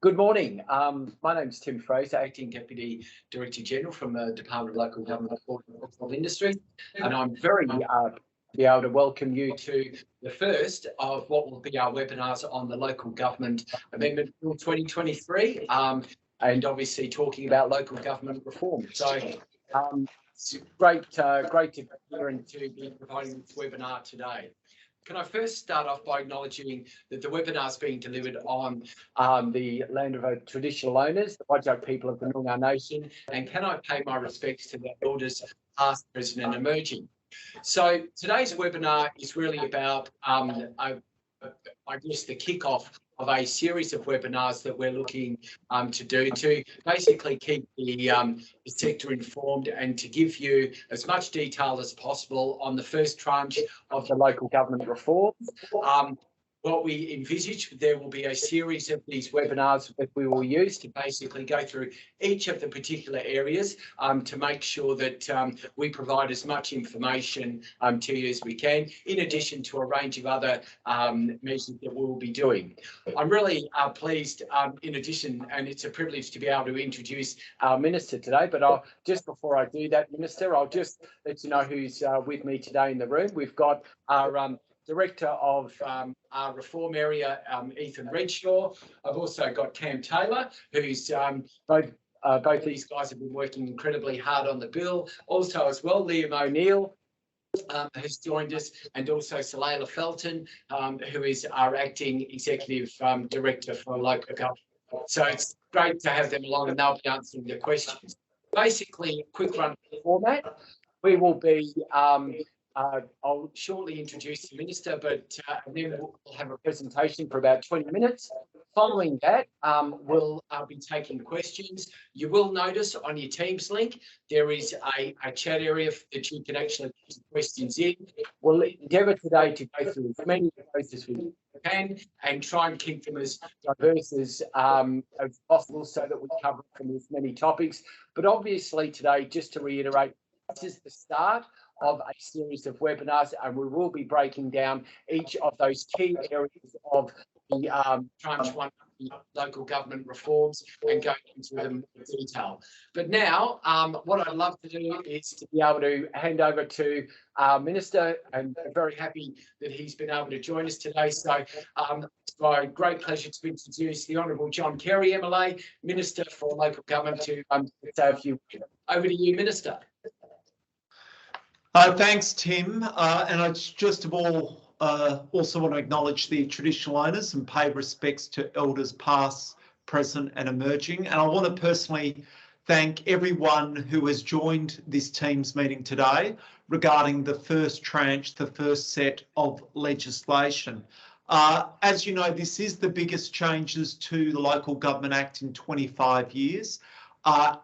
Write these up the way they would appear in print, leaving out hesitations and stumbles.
Good morning. My name is Tim Fraser, Acting Deputy Director General from the Department of Local Government and Industry, and I'm very to be able to welcome you to the first of what will be our webinars on the Local Government Amendment Bill 2023, and obviously talking about local government reform. So it's great to be here and to be providing this webinar today. Can I first start off by acknowledging that the webinar is being delivered on the land of our traditional owners, the Whadjuk people of the Noongar Nation, and can I pay my respects to their elders, past, present and emerging. So today's webinar is really about, I guess, the kickoff of a series of webinars that we're looking to do to basically keep the sector informed and to give you as much detail as possible on the first tranche of the local government reforms. What we envisage, there will be a series of these webinars that we will use to basically go through each of the particular areas to make sure that we provide as much information to you as we can, in addition to a range of other measures that we'll be doing. I'm really pleased, in addition, and it's a privilege to be able to introduce our Minister today, but just before I do that, Minister, I'll just let you know who's with me today in the room. We've got our Director of our reform area, Ethan Redshaw. I've also got Cam Taylor, who's both these guys have been working incredibly hard on the bill. Also as well, Liam O'Neill has joined us, and also Salayla Felton, who is our Acting Executive Director for Local Government. So it's great to have them along and they'll be answering the questions. Basically, a quick run of the format. We will be I'll shortly introduce the Minister, but then we'll have a presentation for about 20 minutes. Following that, we'll be taking questions. You will notice on your Teams link, there is a chat area that you can actually put questions in. We'll endeavour today to go through as many of those as we can and try and keep them as diverse as possible so that we cover from as many topics. But obviously today, just to reiterate, this is the start of a series of webinars, and we will be breaking down each of those key areas of the tranche one of the local government reforms and going into them in detail. But now, what I'd love to do is to be able to hand over to our Minister, and I'm very happy that he's been able to join us today. So it's my great pleasure to introduce the Honourable John Carey, MLA, Minister for Local Government, to say a few words. Over to you, Minister. Thanks, Tim. And I just of all also want to acknowledge the traditional owners and pay respects to elders past, present and emerging. And I want to personally thank everyone who has joined this Teams meeting today regarding the first tranche, the first set of legislation. As you know, this is the biggest changes to the Local Government Act in 25 years.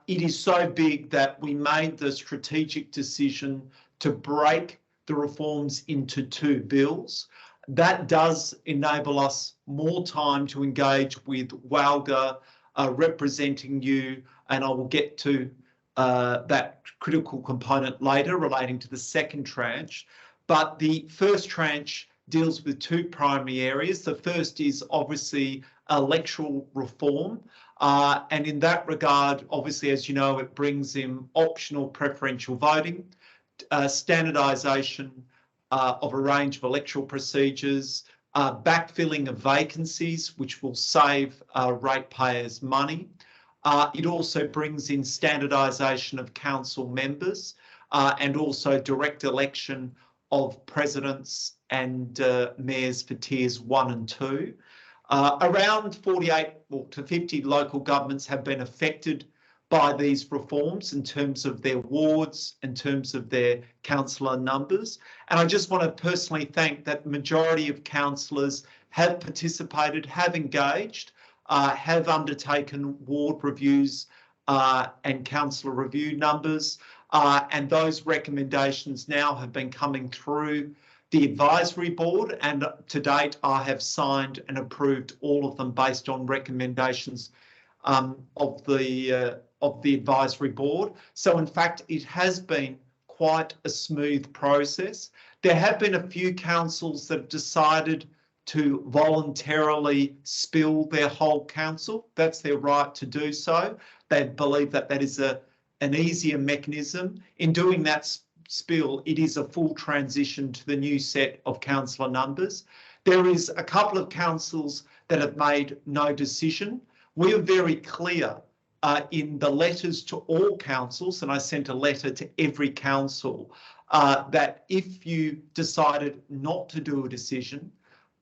It is so big that we made the strategic decision to break the reforms into two bills. That does enable us more time to engage with WALGA representing you, and I will get to that critical component later relating to the second tranche. But the first tranche deals with two primary areas. The first is obviously electoral reform. And in that regard, obviously, as you know, it brings in optional preferential voting, standardisation of a range of electoral procedures, backfilling of vacancies, which will save ratepayers money. It also brings in standardisation of council members and also direct election of presidents and mayors for tiers 1 and 2. Around 48 to 50 local governments have been affected by these reforms in terms of their wards, in terms of their councillor numbers. And I just want to personally thank that the majority of councillors have participated, have engaged, have undertaken ward reviews and councillor review numbers. And those recommendations now have been coming through the advisory board, and to date I have signed and approved all of them based on recommendations of the advisory board. So in fact, it has been quite a smooth process. There have been a few councils that have decided to voluntarily spill their whole council. That's their right to do so. They believe that that is an easier mechanism. In doing that spill, it is a full transition to the new set of councillor numbers. There is a couple of councils that have made no decision. We are very clear in the letters to all councils, and I sent a letter to every council, that if you decided not to do a decision,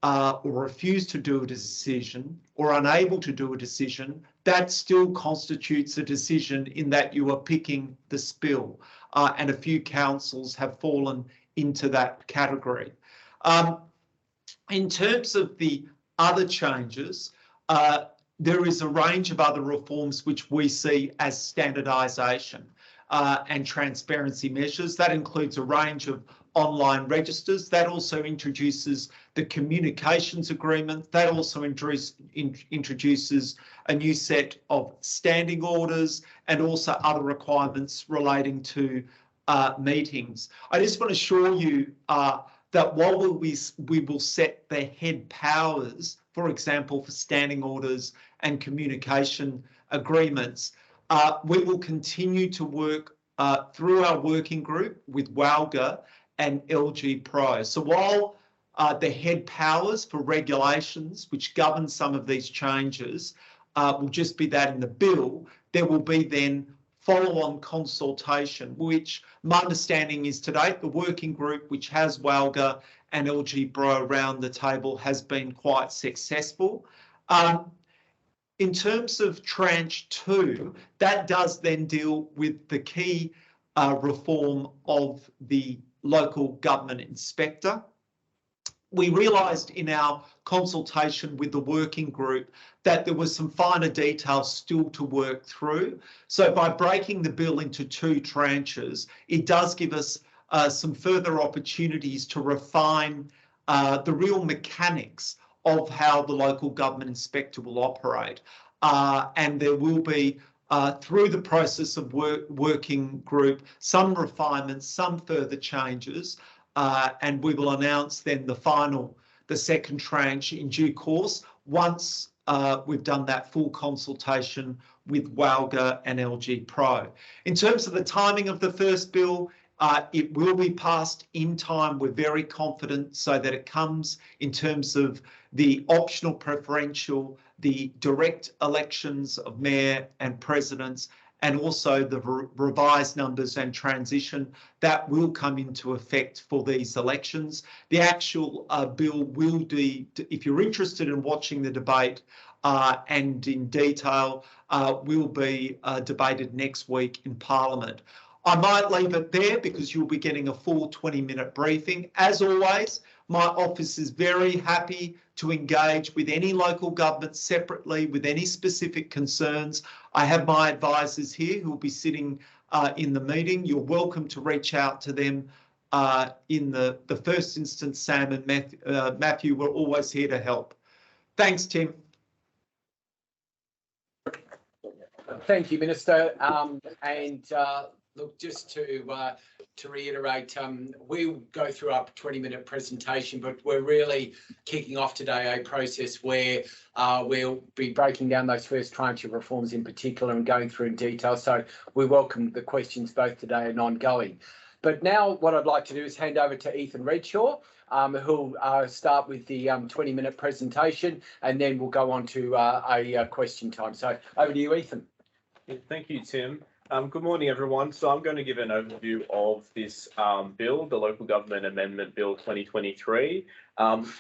or refuse to do a decision, or unable to do a decision, that still constitutes a decision in that you are picking the spill. And a few councils have fallen into that category. In terms of the other changes, there is a range of other reforms which we see as standardisation and transparency measures. That includes a range of online registers. That also introduces the communications agreement. That also introduces a new set of standing orders and also other requirements relating to meetings. I just want to assure you that while we will set the head powers, for example, for standing orders and communication agreements, we will continue to work through our working group with WALGA and LG Pro. So while the head powers for regulations which govern some of these changes will just be that in the bill, there will be then follow-on consultation, which my understanding is to date, the working group which has WALGA and LG Pro around the table has been quite successful. In terms of tranche 2, that does then deal with the key reform of the local government inspector. We realised in our consultation with the working group that there was some finer details still to work through. So by breaking the bill into 2 tranches, it does give us some further opportunities to refine the real mechanics of how the local government inspector will operate. And there will be, through the process of working group, some refinements, some further changes, and we will announce then the second tranche in due course once we've done that full consultation with WALGA and LG Pro. In terms of the timing of the first bill, it will be passed in time. We're very confident so that it comes in terms of the optional preferential, the direct elections of mayor and presidents, and also the revised numbers and transition that will come into effect for these elections. The actual bill will be, if you're interested in watching the debate and in detail, will be debated next week in Parliament. I might leave it there because you'll be getting a full 20-minute briefing. As always, my office is very happy to engage with any local government separately with any specific concerns. I have my advisors here who will be sitting in the meeting. You're welcome to reach out to them in the first instance. Sam and Matthew, we're always here to help. Thanks, Tim. Thank you, Minister. Look, just to reiterate, we'll go through our 20-minute presentation, but we're really kicking off today a process where we'll be breaking down those first tranche of reforms in particular and going through in detail. So we welcome the questions both today and ongoing. But now what I'd like to do is hand over to Ethan Redshaw, who'll start with the 20-minute presentation, and then we'll go on to a question time. So over to you, Ethan. Thank you, Tim. Good morning, everyone. So I'm going to give an overview of this bill, the Local Government Amendment Bill 2023.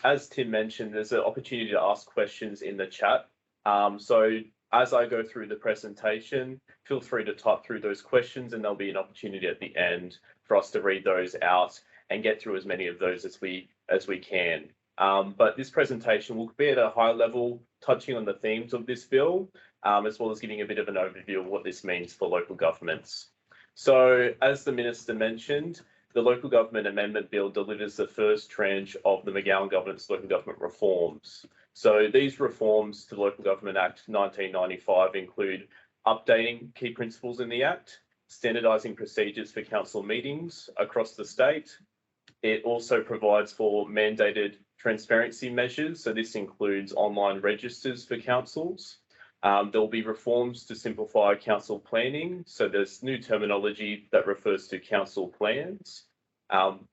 As Tim mentioned, there's an opportunity to ask questions in the chat. So as I go through the presentation, feel free to type through those questions, and there'll be an opportunity at the end for us to read those out and get through as many of those as we can. But this presentation will be at a high level, touching on the themes of this bill, as well as giving a bit of an overview of what this means for local governments. So, as the Minister mentioned, the Local Government Amendment Bill delivers the first tranche of the McGowan Government's local government reforms. So these reforms to the Local Government Act 1995 include updating key principles in the Act, standardising procedures for council meetings across the state. It also provides for mandated transparency measures. So this includes online registers for councils. There'll be reforms to simplify council planning. So there's new terminology that refers to council plans.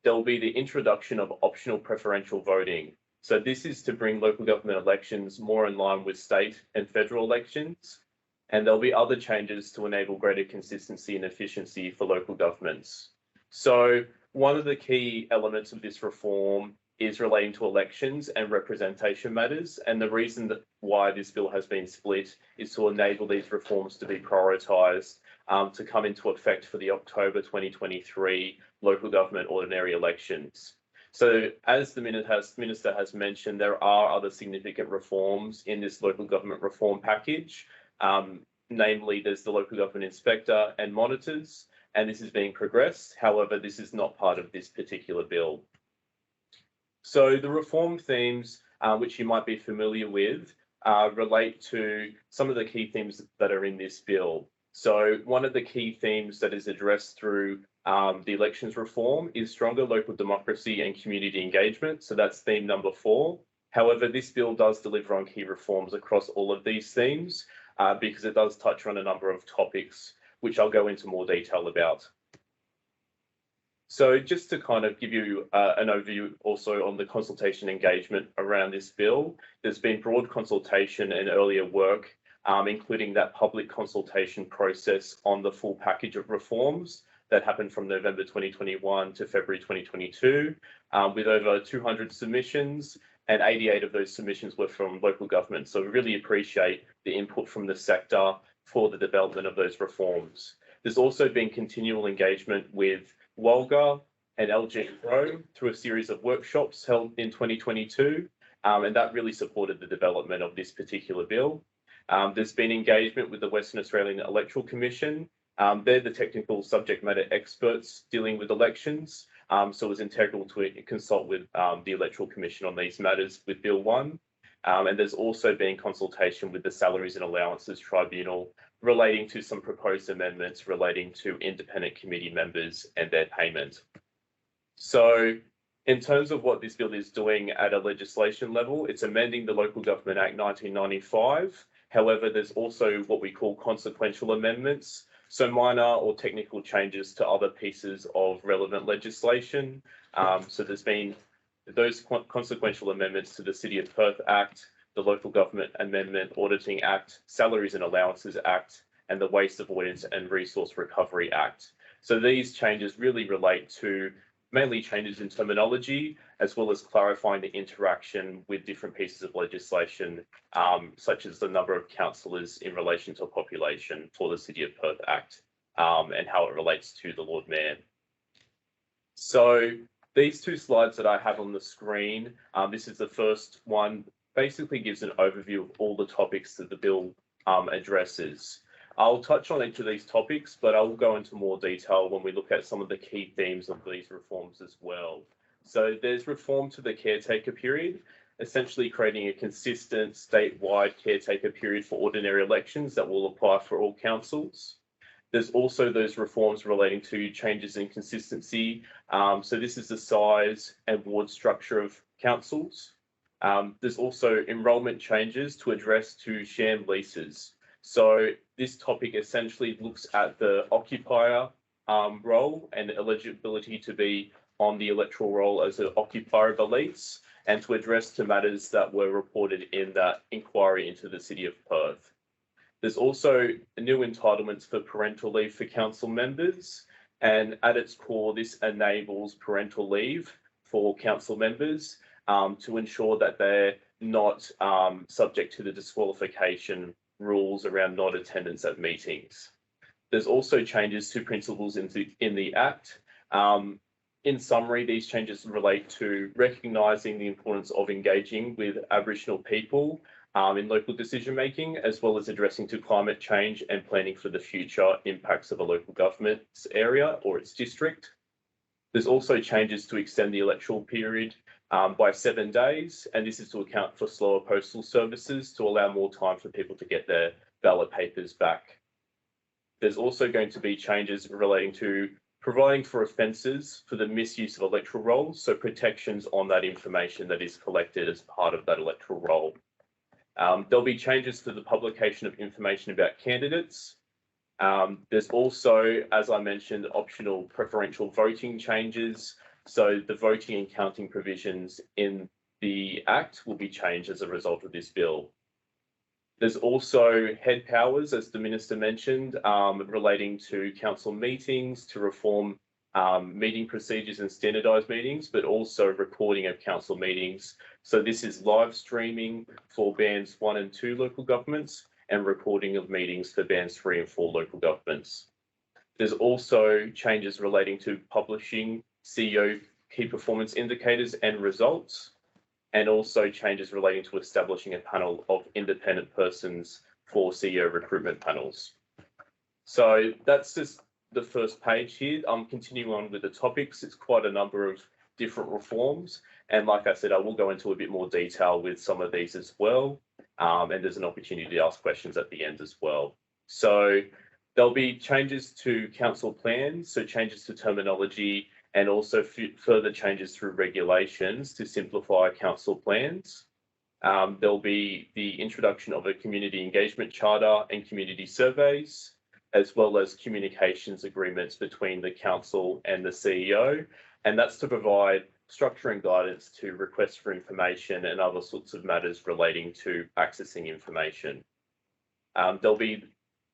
There'll be the introduction of optional preferential voting. So this is to bring local government elections more in line with state and federal elections. And there'll be other changes to enable greater consistency and efficiency for local governments. So one of the key elements of this reform is relating to elections and representation matters. And the reason that why this bill has been split is to enable these reforms to be prioritised to come into effect for the October 2023 local government ordinary elections. So as the Minister has mentioned, there are other significant reforms in this local government reform package. Namely, there's the local government inspector and monitors, and this is being progressed. However, this is not part of this particular bill. So the reform themes, which you might be familiar with, relate to some of the key themes that are in this bill. So one of the key themes that is addressed through the elections reform is stronger local democracy and community engagement. So that's theme number 4. However, this bill does deliver on key reforms across all of these themes because it does touch on a number of topics, which I'll go into more detail about. So just to kind of give you an overview also on the consultation engagement around this bill, there's been broad consultation and earlier work, including that public consultation process on the full package of reforms that happened from November 2021 to February 2022, with over 200 submissions, and 88 of those submissions were from local government. So we really appreciate the input from the sector for the development of those reforms. There's also been continual engagement with WOLGA and LG Pro through a series of workshops held in 2022, and that really supported the development of this particular bill. There's been engagement with the Western Australian Electoral Commission. They're the technical subject matter experts dealing with elections, so it was integral to consult with the Electoral Commission on these matters with Bill 1. And there's also been consultation with the Salaries and Allowances Tribunal relating to some proposed amendments relating to independent committee members and their payment. So in terms of what this bill is doing at a legislation level, it's amending the Local Government Act 1995. However, there's also what we call consequential amendments, so minor or technical changes to other pieces of relevant legislation. So there's been those consequential amendments to the City of Perth Act, the Local Government Amendment Auditing Act, Salaries and Allowances Act, and the Waste Avoidance and Resource Recovery Act. So these changes really relate to mainly changes in terminology, as well as clarifying the interaction with different pieces of legislation, such as the number of councillors in relation to population for the City of Perth Act, and how it relates to the Lord Mayor. So these two slides that I have on the screen, this is the first one, basically gives an overview of all the topics that the bill addresses. I'll touch on each of these topics, but I will go into more detail when we look at some of the key themes of these reforms as well. So there's reform to the caretaker period, essentially creating a consistent statewide caretaker period for ordinary elections that will apply for all councils. There's also those reforms relating to changes in consistency. So this is the size and ward structure of councils. There's also enrolment changes to address to sham leases. So this topic essentially looks at the occupier role and eligibility to be on the electoral roll as an occupier of a lease, and to address to matters that were reported in that inquiry into the City of Perth. There's also new entitlements for parental leave for council members, and at its core, this enables parental leave for council members to ensure that they're not subject to the disqualification rules around non-attendance at meetings. There's also changes to principles in the Act. In summary, these changes relate to recognising the importance of engaging with Aboriginal people in local decision making, as well as addressing to climate change and planning for the future impacts of a local government's area or its district. There's also changes to extend the electoral period by 7 days, and this is to account for slower postal services to allow more time for people to get their ballot papers back. There's also going to be changes relating to providing for offences for the misuse of electoral rolls, so protections on that information that is collected as part of that electoral roll. There'll be changes to the publication of information about candidates. There's also, as I mentioned, optional preferential voting changes. So the voting and counting provisions in the Act will be changed as a result of this bill. There's also head powers, as the Minister mentioned, relating to council meetings, to reform meeting procedures and standardised meetings, but also recording of council meetings. So this is live streaming for bands 1 and 2 local governments and recording of meetings for bands 3 and 4 local governments. There's also changes relating to publishing CEO key performance indicators and results, and also changes relating to establishing a panel of independent persons for CEO recruitment panels. So that's just the first page here. I'm continuing on with the topics. It's quite a number of different reforms. And like I said, I will go into a bit more detail with some of these as well. And there's an opportunity to ask questions at the end as well. So there'll be changes to council plans, so changes to terminology, and also further changes through regulations to simplify council plans. There'll be the introduction of a community engagement charter and community surveys, as well as communications agreements between the council and the CEO. And that's to provide structure and guidance to requests for information and other sorts of matters relating to accessing information. There'll be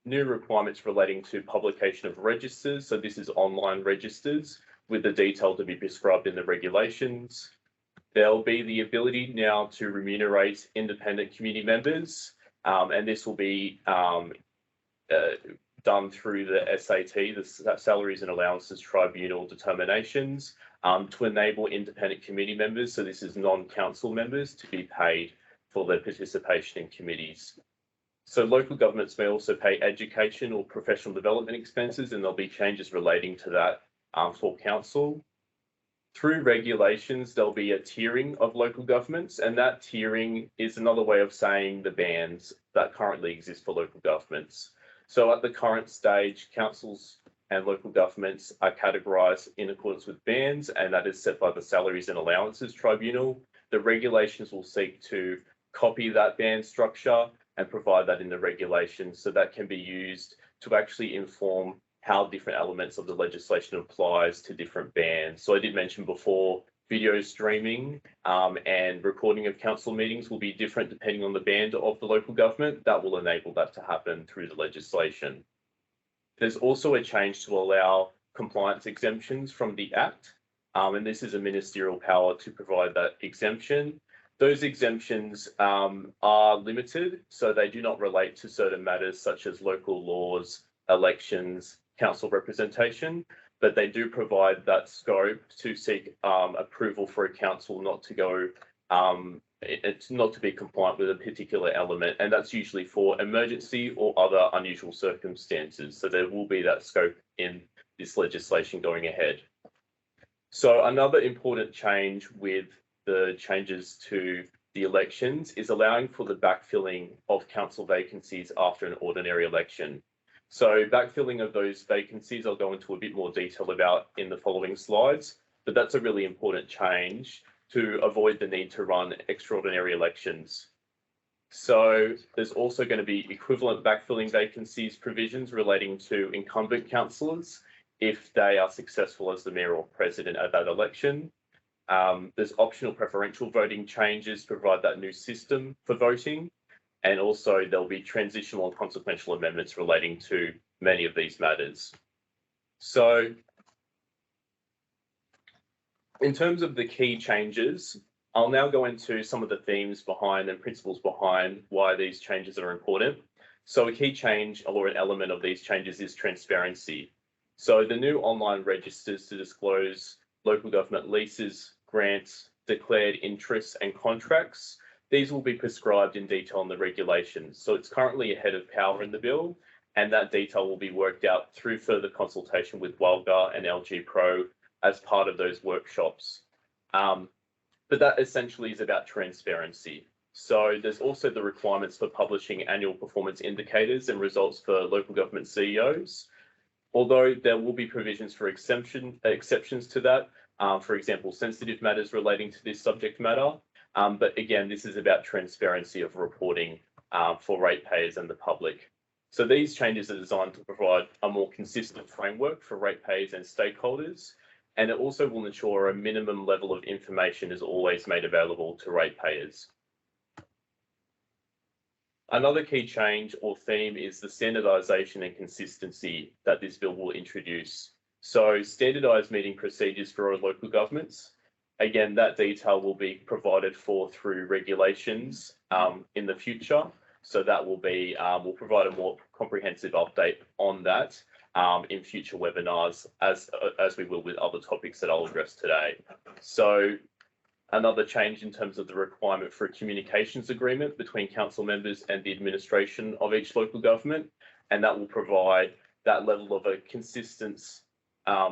new requirements relating to publication of registers. So this is online registers with the detail to be prescribed in the regulations. There'll be the ability now to remunerate independent community members, and this will be done through the SAT, the Salaries and Allowances Tribunal determinations, to enable independent committee members, so this is non-council members, to be paid for their participation in committees. So local governments may also pay education or professional development expenses, and there'll be changes relating to that for council. Through regulations, there'll be a tiering of local governments, and that tiering is another way of saying the bands that currently exist for local governments. So at the current stage, councils and local governments are categorised in accordance with bands, and that is set by the Salaries and Allowances Tribunal. The regulations will seek to copy that band structure and provide that in the regulations, so that can be used to actually inform how different elements of the legislation applies to different bands. So I did mention before, video streaming and recording of council meetings will be different depending on the band of the local government. That will enable that to happen through the legislation. There's also a change to allow compliance exemptions from the Act, and this is a ministerial power to provide that exemption. Those exemptions are limited, so they do not relate to certain matters such as local laws, elections, council representation, but they do provide that scope to seek approval for a council not to go, it's not to be compliant with a particular element, and that's usually for emergency or other unusual circumstances. So there will be that scope in this legislation going ahead. So another important change with the changes to the elections is allowing for the backfilling of council vacancies after an ordinary election. So backfilling of those vacancies, I'll go into a bit more detail about in the following slides, but that's a really important change to avoid the need to run extraordinary elections. So there's also going to be equivalent backfilling vacancies provisions relating to incumbent councillors if they are successful as the mayor or president at that election. There's optional preferential voting changes to provide that new system for voting. And also there'll be transitional and consequential amendments relating to many of these matters. So in terms of the key changes, I'll now go into some of the themes behind and principles behind why these changes are important. So a key change or an element of these changes is transparency. So the new online registers to disclose local government leases, grants, declared interests and contracts, these will be prescribed in detail in the regulations. So it's currently a head of power in the bill, and that detail will be worked out through further consultation with WALGA and LG Pro as part of those workshops. But that essentially is about transparency. So there's also the requirements for publishing annual performance indicators and results for local government CEOs. although there will be provisions for exceptions to that, for example, sensitive matters relating to this subject matter. But again, this is about transparency of reporting for ratepayers and the public. So these changes are designed to provide a more consistent framework for ratepayers and stakeholders, and it also will ensure a minimum level of information is always made available to ratepayers. Another key change or theme is the standardisation and consistency that this bill will introduce. So standardised meeting procedures for all local governments. Again, that detail will be provided for through regulations in the future. So that will be, we'll provide a more comprehensive update on that in future webinars, as we will with other topics that I'll address today. So another change in terms of the requirement for a communications agreement between council members and the administration of each local government, and that will provide that level of a consistency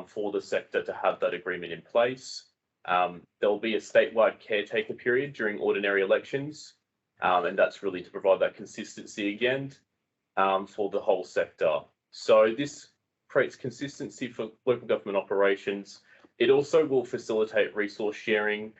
for the sector to have that agreement in place. There will be a statewide caretaker period during ordinary elections, and that's really to provide that consistency again for the whole sector. So this creates consistency for local government operations. It also will facilitate resource sharing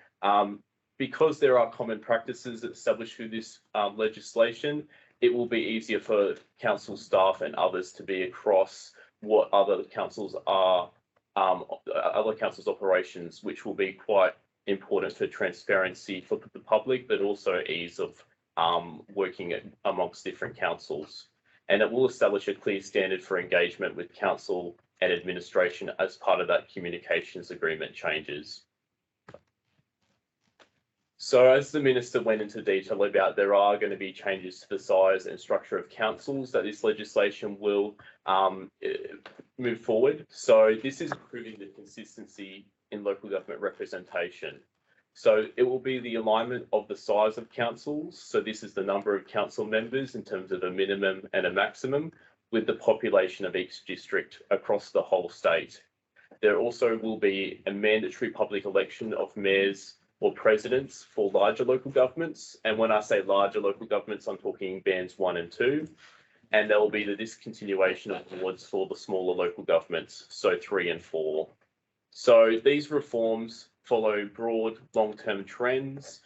because there are common practices established through this legislation. It will be easier for council staff and others to be across what other councils are, other councils' operations, which will be quite important for transparency for the public, but also ease of working amongst different councils. And it will establish a clear standard for engagement with council and administration as part of that communications agreement changes. So as the Minister went into detail about, there are going to be changes to the size and structure of councils that this legislation will move forward. So this is improving the consistency in local government representation. So it will be the alignment of the size of councils. So this is the number of council members in terms of a minimum and a maximum with the population of each district across the whole state. There also will be a mandatory public election of mayors or presidents for larger local governments. And when I say larger local governments, I'm talking bands 1 and 2. And there will be the discontinuation of awards for the smaller local governments, so 3 and 4. So these reforms follow broad long-term trends.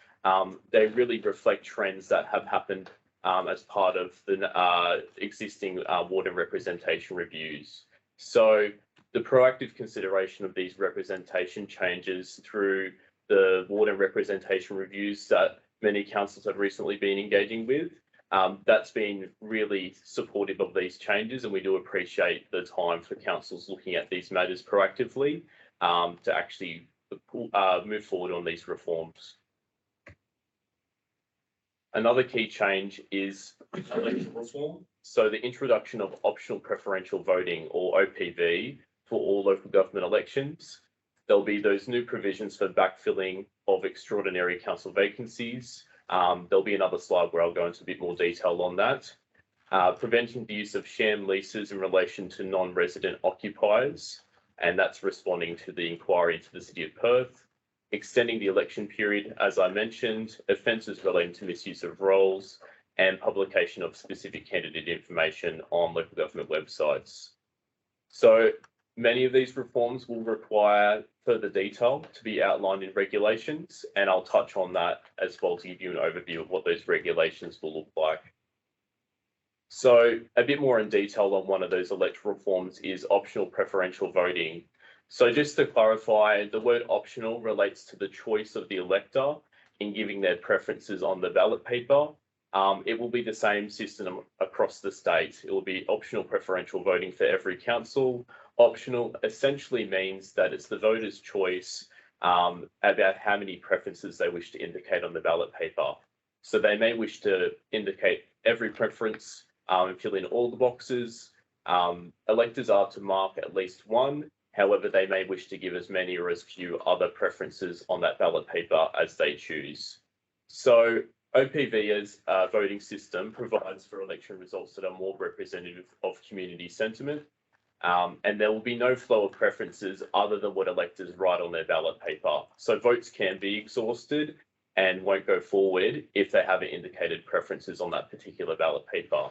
They really reflect trends that have happened as part of the existing ward and representation reviews. So the proactive consideration of these representation changes through the ward and representation reviews that many councils have recently been engaging with, that's been really supportive of these changes, and we do appreciate the time for councils looking at these matters proactively to actually move forward on these reforms. Another key change is election reform. So the introduction of optional preferential voting, or OPV, for all local government elections. There'll be those new provisions for backfilling of extraordinary council vacancies. There'll be another slide where I'll go into a bit more detail on that. Preventing the use of sham leases in relation to non-resident occupiers, and that's responding to the inquiry into the City of Perth. Extending the election period, as I mentioned, offences relating to misuse of roles, and publication of specific candidate information on local government websites. So many of these reforms will require further detail to be outlined in regulations, and I'll touch on that as well to give you an overview of what those regulations will look like. So a bit more in detail on one of those electoral reforms is optional preferential voting. So just to clarify, the word optional relates to the choice of the elector in giving their preferences on the ballot paper. It will be the same system across the state. It will be optional preferential voting for every council. Optional essentially means that it's the voter's choice about how many preferences they wish to indicate on the ballot paper. So they may wish to indicate every preference and fill in all the boxes. Electors are to mark at least one. However, they may wish to give as many or as few other preferences on that ballot paper as they choose. So OPV as a voting system provides for election results that are more representative of community sentiment. And there will be no flow of preferences other than what electors write on their ballot paper. So votes can be exhausted and won't go forward if they haven't indicated preferences on that particular ballot paper.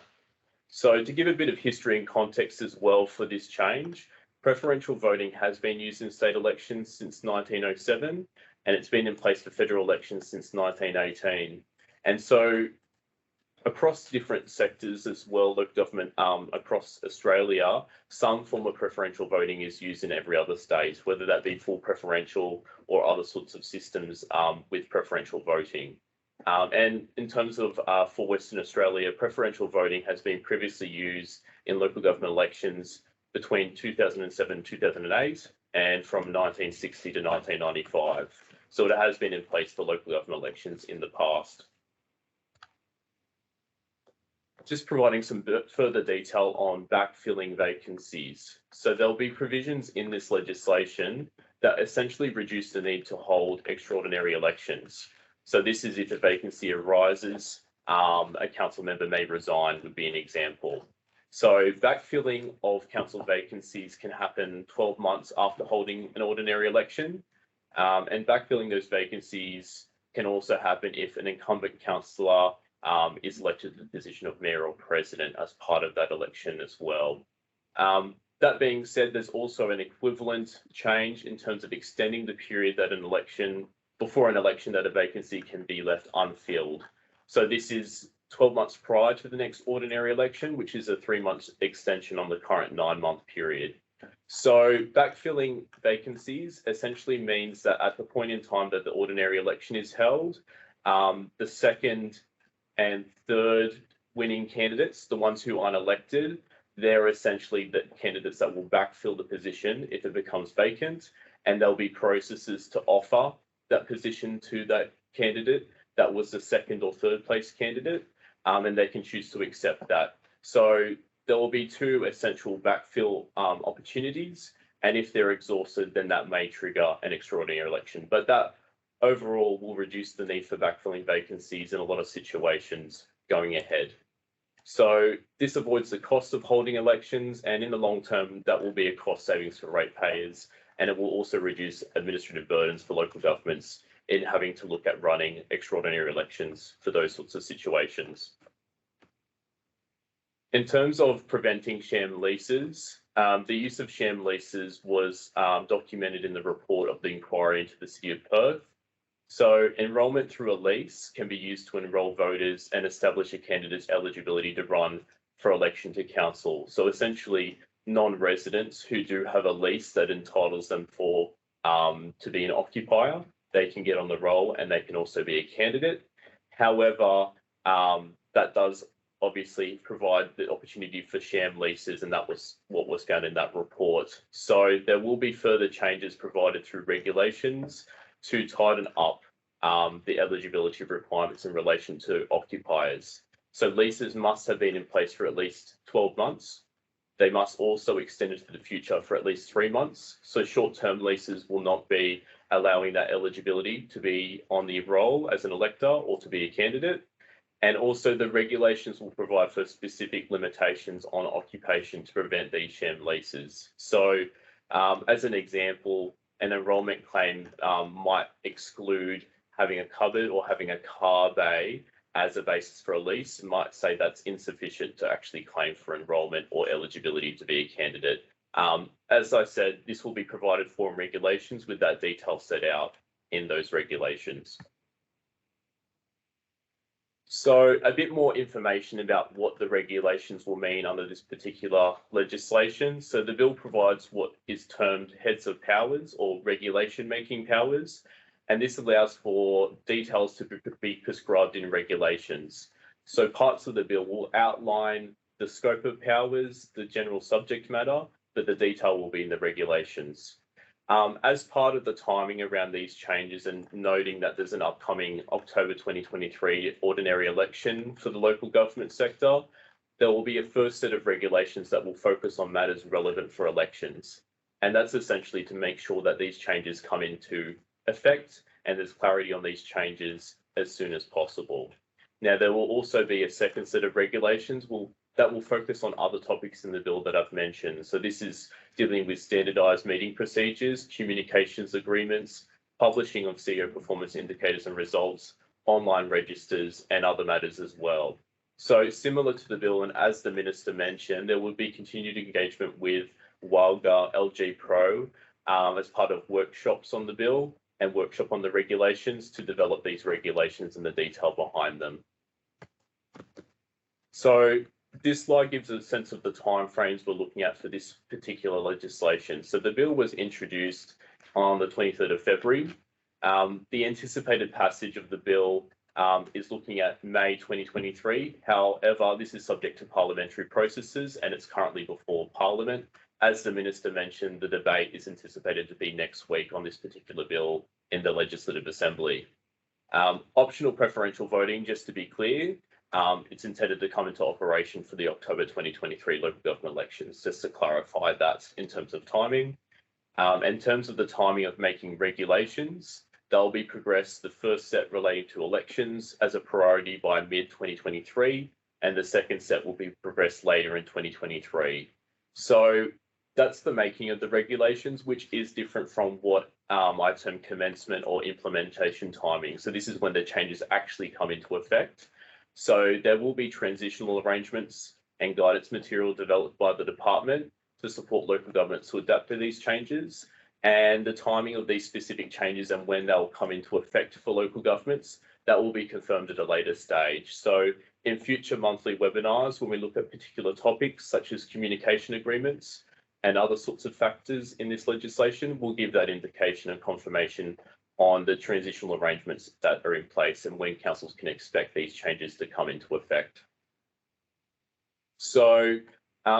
So to give a bit of history and context as well for this change, preferential voting has been used in state elections since 1907, and it's been in place for federal elections since 1918. And so across different sectors as well, local government across Australia, some form of preferential voting is used in every other state, whether that be full preferential or other sorts of systems with preferential voting. And in terms of for Western Australia, preferential voting has been previously used in local government elections between 2007 and 2008 and from 1960 to 1995. So it has been in place for local government elections in the past. Just providing some further detail on backfilling vacancies. So there'll be provisions in this legislation that essentially reduce the need to hold extraordinary elections. So this is if a vacancy arises, a council member may resign would be an example. So backfilling of council vacancies can happen 12 months after holding an ordinary election. And backfilling those vacancies can also happen if an incumbent councillor is elected to the position of mayor or president as part of that election as well. That being said, there's also an equivalent change in terms of extending the period that an election, before an election, that a vacancy can be left unfilled. So this is 12 months prior to the next ordinary election, which is a 3-month extension on the current 9-month period. So backfilling vacancies essentially means that at the point in time that the ordinary election is held, the second and third winning candidates, the ones who aren't elected, they're essentially the candidates that will backfill the position if it becomes vacant, and there'll be processes to offer that position to that candidate that was the second or third place candidate, and they can choose to accept that. So there will be 2 essential backfill opportunities, and if they're exhausted, then that may trigger an extraordinary election. But that overall will reduce the need for backfilling vacancies in a lot of situations going ahead. So this avoids the cost of holding elections, and in the long term, that will be a cost savings for ratepayers, and it will also reduce administrative burdens for local governments in having to look at running extraordinary elections for those sorts of situations. In terms of preventing sham leases, the use of sham leases was documented in the report of the inquiry into the City of Perth. So enrolment through a lease can be used to enrol voters and establish a candidate's eligibility to run for election to council. So essentially, non-residents who do have a lease that entitles them for to be an occupier, they can get on the roll and they can also be a candidate. However, that does obviously provide the opportunity for sham leases, and that was what was found in that report. So there will be further changes provided through regulations to tighten up the eligibility requirements in relation to occupiers. So leases must have been in place for at least 12 months. They must also extend into the future for at least 3 months. So short-term leases will not be allowing that eligibility to be on the roll as an elector or to be a candidate. And also the regulations will provide for specific limitations on occupation to prevent these sham leases. So as an example, an enrolment claim might exclude having a cupboard or having a car bay as a basis for a lease, and might say that's insufficient to actually claim for enrolment or eligibility to be a candidate. As I said, this will be provided for in regulations with that detail set out in those regulations. So a bit more information about what the regulations will mean under this particular legislation. So the bill provides what is termed heads of powers or regulation making powers, and this allows for details to be prescribed in regulations. So parts of the bill will outline the scope of powers, the general subject matter, but the detail will be in the regulations. As part of the timing around these changes and noting that there's an upcoming October 2023 ordinary election for the local government sector, there will be a first set of regulations that will focus on matters relevant for elections. And that's essentially to make sure that these changes come into effect and there's clarity on these changes as soon as possible. Now, there will also be a second set of regulations that will focus on other topics in the bill that I've mentioned. So this is dealing with standardised meeting procedures, communications agreements, publishing of CEO performance indicators and results, online registers, and other matters as well. So similar to the bill, and as the Minister mentioned, there will be continued engagement with WILGA LG Pro as part of workshops on the bill and workshop on the regulations to develop these regulations and the detail behind them. So this slide gives a sense of the timeframes we're looking at for this particular legislation. So the bill was introduced on the 23rd of February. The anticipated passage of the bill is looking at May 2023. However, this is subject to parliamentary processes and it's currently before Parliament. As the Minister mentioned, the debate is anticipated to be next week on this particular bill in the Legislative Assembly. Optional preferential voting, just to be clear, it's intended to come into operation for the October 2023 local government elections, just to clarify that in terms of timing. In terms of the timing of making regulations, they'll be progressed, the first set relating to elections as a priority by mid-2023, and the second set will be progressed later in 2023. So that's the making of the regulations, which is different from what I term commencement or implementation timing. So this is when the changes actually come into effect. So there will be transitional arrangements and guidance material developed by the department to support local governments to adapt to these changes. And the timing of these specific changes and when they'll come into effect for local governments, that will be confirmed at a later stage. So in future monthly webinars, when we look at particular topics such as communication agreements and other sorts of factors in this legislation, we'll give that indication and confirmation on the transitional arrangements that are in place and when councils can expect these changes to come into effect. So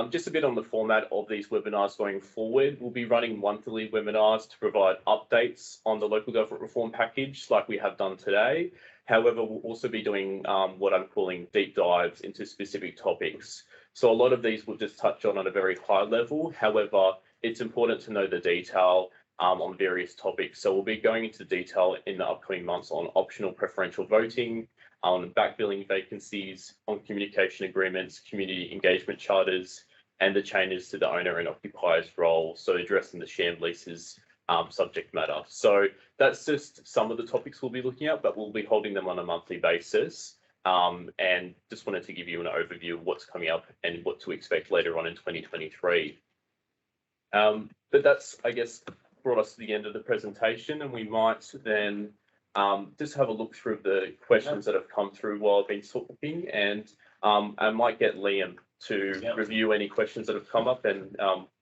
just a bit on the format of these webinars going forward. We'll be running monthly webinars to provide updates on the local government reform package like we have done today. However, we'll also be doing what I'm calling deep dives into specific topics. So a lot of these we'll just touch on at a very high level. However, it's important to know the detail on various topics. So we'll be going into detail in the upcoming months on optional preferential voting, on backfilling vacancies, on communication agreements, community engagement charters, and the changes to the owner and occupier's role. So addressing the sham leases subject matter. So that's just some of the topics we'll be looking at, but we'll be holding them on a monthly basis. And just wanted to give you an overview of what's coming up and what to expect later on in 2023. But that's, I guess, brought us to the end of the presentation, and we might then just have a look through the questions that have come through while I've been talking, and I might get Liam to review any questions that have come up, and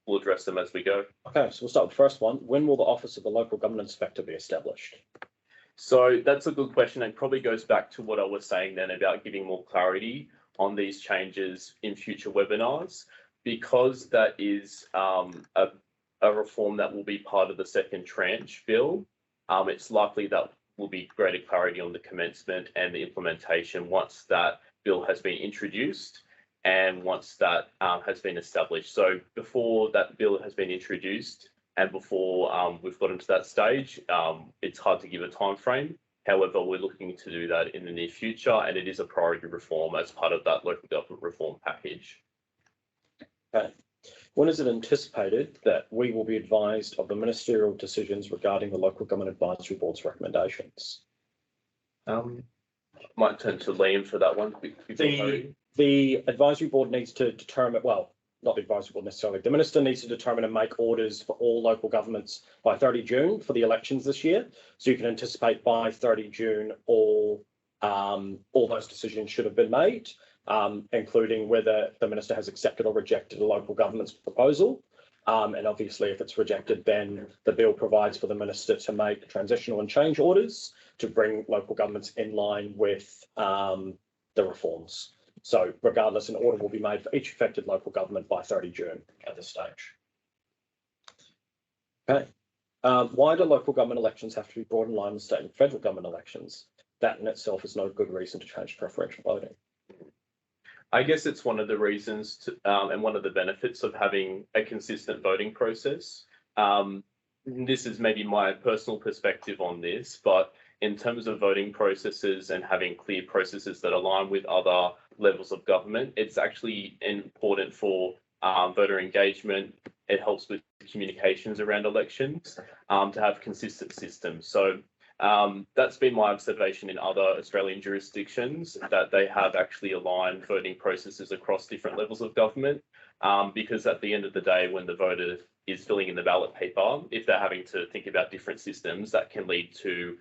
we'll address them as we go. Okay, so we'll start with the first one. When will the Office of the Local Government Inspector be established? So that's a good question. It probably goes back to what I was saying then about giving more clarity on these changes in future webinars, because that is a reform that will be part of the second tranche bill. It's likely that will be greater clarity on the commencement and the implementation once that bill has been introduced and once that has been established. So before that bill has been introduced and before we've gotten to that stage, it's hard to give a time frame. However, we're looking to do that in the near future, and it is a priority reform as part of that local government reform package. Okay. When is it anticipated that we will be advised of the ministerial decisions regarding the Local Government Advisory Board's recommendations? Might turn to Liam for that one. The advisory board needs to determine, well, not the advisory board necessarily, the minister needs to determine and make orders for all local governments by 30 June for the elections this year. So you can anticipate by 30 June all those decisions should have been made, including whether the minister has accepted or rejected a local government's proposal. And obviously, if it's rejected, then the bill provides for the minister to make transitional and change orders to bring local governments in line with the reforms. So regardless, an order will be made for each affected local government by 30 June at this stage. Okay. Why do local government elections have to be brought in line with state and federal government elections? That in itself is no good reason to change preferential voting. I guess it's one of the reasons to, and one of the benefits of having a consistent voting process. This is maybe my personal perspective on this, but in terms of voting processes and having clear processes that align with other levels of government, it's actually important for voter engagement. It helps with communications around elections to have consistent systems. So That's been my observation in other Australian jurisdictions, that they have actually aligned voting processes across different levels of government. Because at the end of the day, when the voter is filling in the ballot paper, if they're having to think about different systems, that can lead to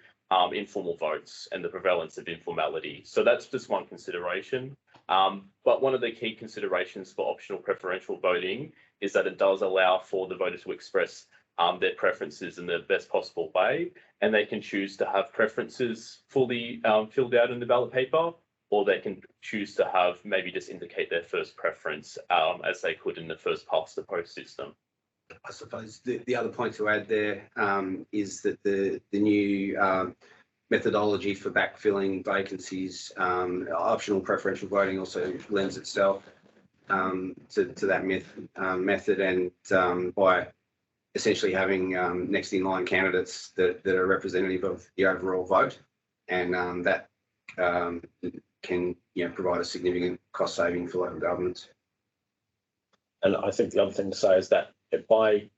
informal votes and the prevalence of informality. So that's just one consideration. But one of the key considerations for optional preferential voting is that it does allow for the voter to express their preferences in the best possible way, and they can choose to have preferences fully filled out in the ballot paper, or they can choose to have maybe just indicate their first preference as they could in the first past the post system. I suppose the other point to add there is that the new methodology for backfilling vacancies, optional preferential voting, also lends itself to that method, and by essentially having next in line candidates that are representative of the overall vote, and that can provide a significant cost saving for local governments. And I think the other thing to say is that by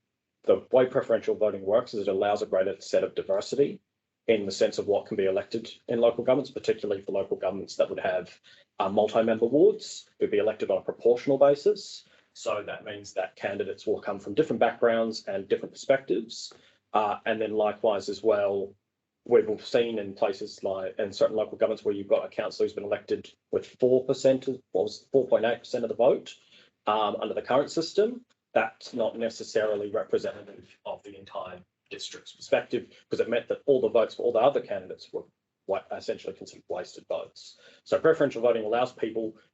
the way preferential voting works is it allows a greater set of diversity in the sense of what can be elected in local governments, particularly for local governments that would have multi-member wards. It would be elected on a proportional basis. So that means that candidates will come from different backgrounds and different perspectives. And then likewise as well, we've seen in places like in certain local governments where you've got a councillor who's been elected with 4.8% of the vote under the current system. That's not necessarily representative of the entire district's perspective, because it meant that all the votes for all the other candidates were essentially considered wasted votes. So preferential voting allows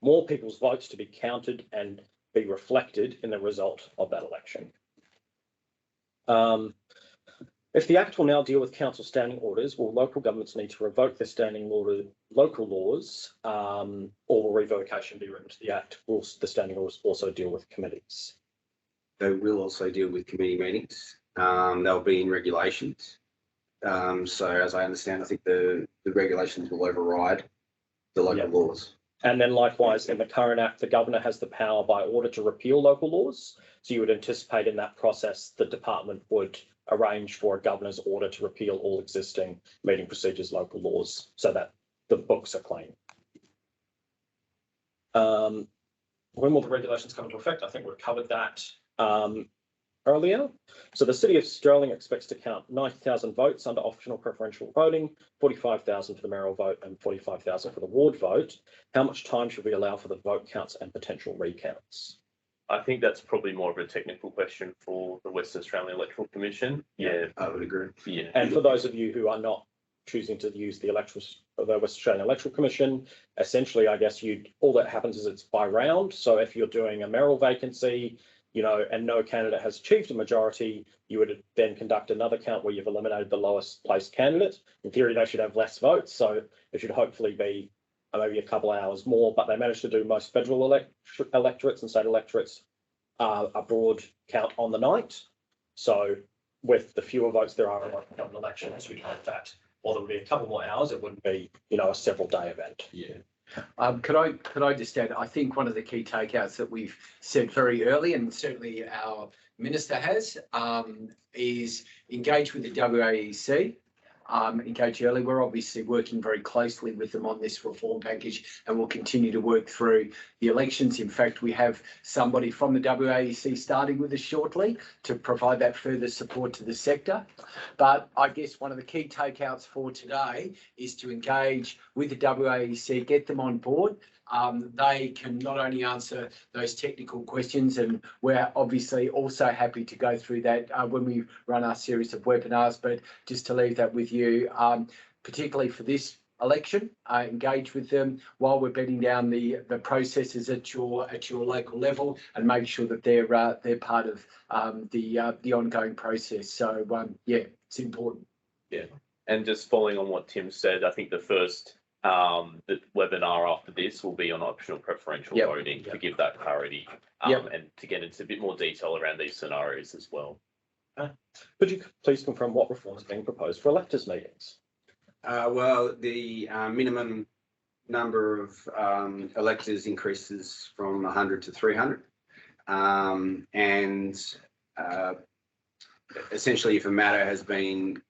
more people's votes to be counted and be reflected in the result of that election. If the Act will now deal with council standing orders, will local governments need to revoke their standing order, local laws, or will revocation be written to the Act? Will the standing orders also deal with committees? They will also deal with committee meetings. They'll be in regulations. So as I understand, I think the regulations will override the local laws. And then likewise, in the current Act, the Governor has the power by order to repeal local laws. So you would anticipate in that process, the department would arrange for a Governor's order to repeal all existing meeting procedures, local laws, so that the books are clean. When will the regulations come into effect? I think we've covered that earlier. So the City of Stirling expects to count 90,000 votes under optional preferential voting, 45,000 for the mayoral vote and 45,000 for the ward vote. How much time should we allow for the vote counts and potential recounts? I think that's probably more of a technical question for the West Australian Electoral Commission. Yeah, I would agree. Yeah. And for those of you who are not choosing to use the West Australian Electoral Commission, essentially, I guess all that happens is it's by round. So if you're doing a mayoral vacancy, and no candidate has achieved a majority, you would then conduct another count where you've eliminated the lowest placed candidate. In theory, they should have less votes, so it should hopefully be maybe a couple of hours more, but they managed to do most federal electorates and state electorates a broad count on the night. So with the fewer votes there are in local government elections, we'd hope that, or there would be a couple more hours, it wouldn't be, a several day event. Yeah. Could I just add, I think one of the key takeouts that we've said very early, and certainly our minister has, is engage with the WAEC, engage early. We're obviously working very closely with them on this reform package, and we'll continue to work through the elections. In fact, we have somebody from the WAEC starting with us shortly to provide that further support to the sector. But I guess one of the key takeouts for today is to engage with the WAEC, get them on board. They can not only answer those technical questions, and we're obviously also happy to go through that when we run our series of webinars, but just to leave that with you, particularly for this election, engage with them while we're bedding down the processes at your local level, and make sure that they're part of the ongoing process. So yeah, it's important. Yeah, and just following on what Tim said, I think the first the webinar after this will be on optional preferential voting to give that clarity and to get into a bit more detail around these scenarios as well. Could you please confirm what reforms are being proposed for electors' meetings? Well, the minimum number of electors increases from 100 to 300. And essentially, if a matter has been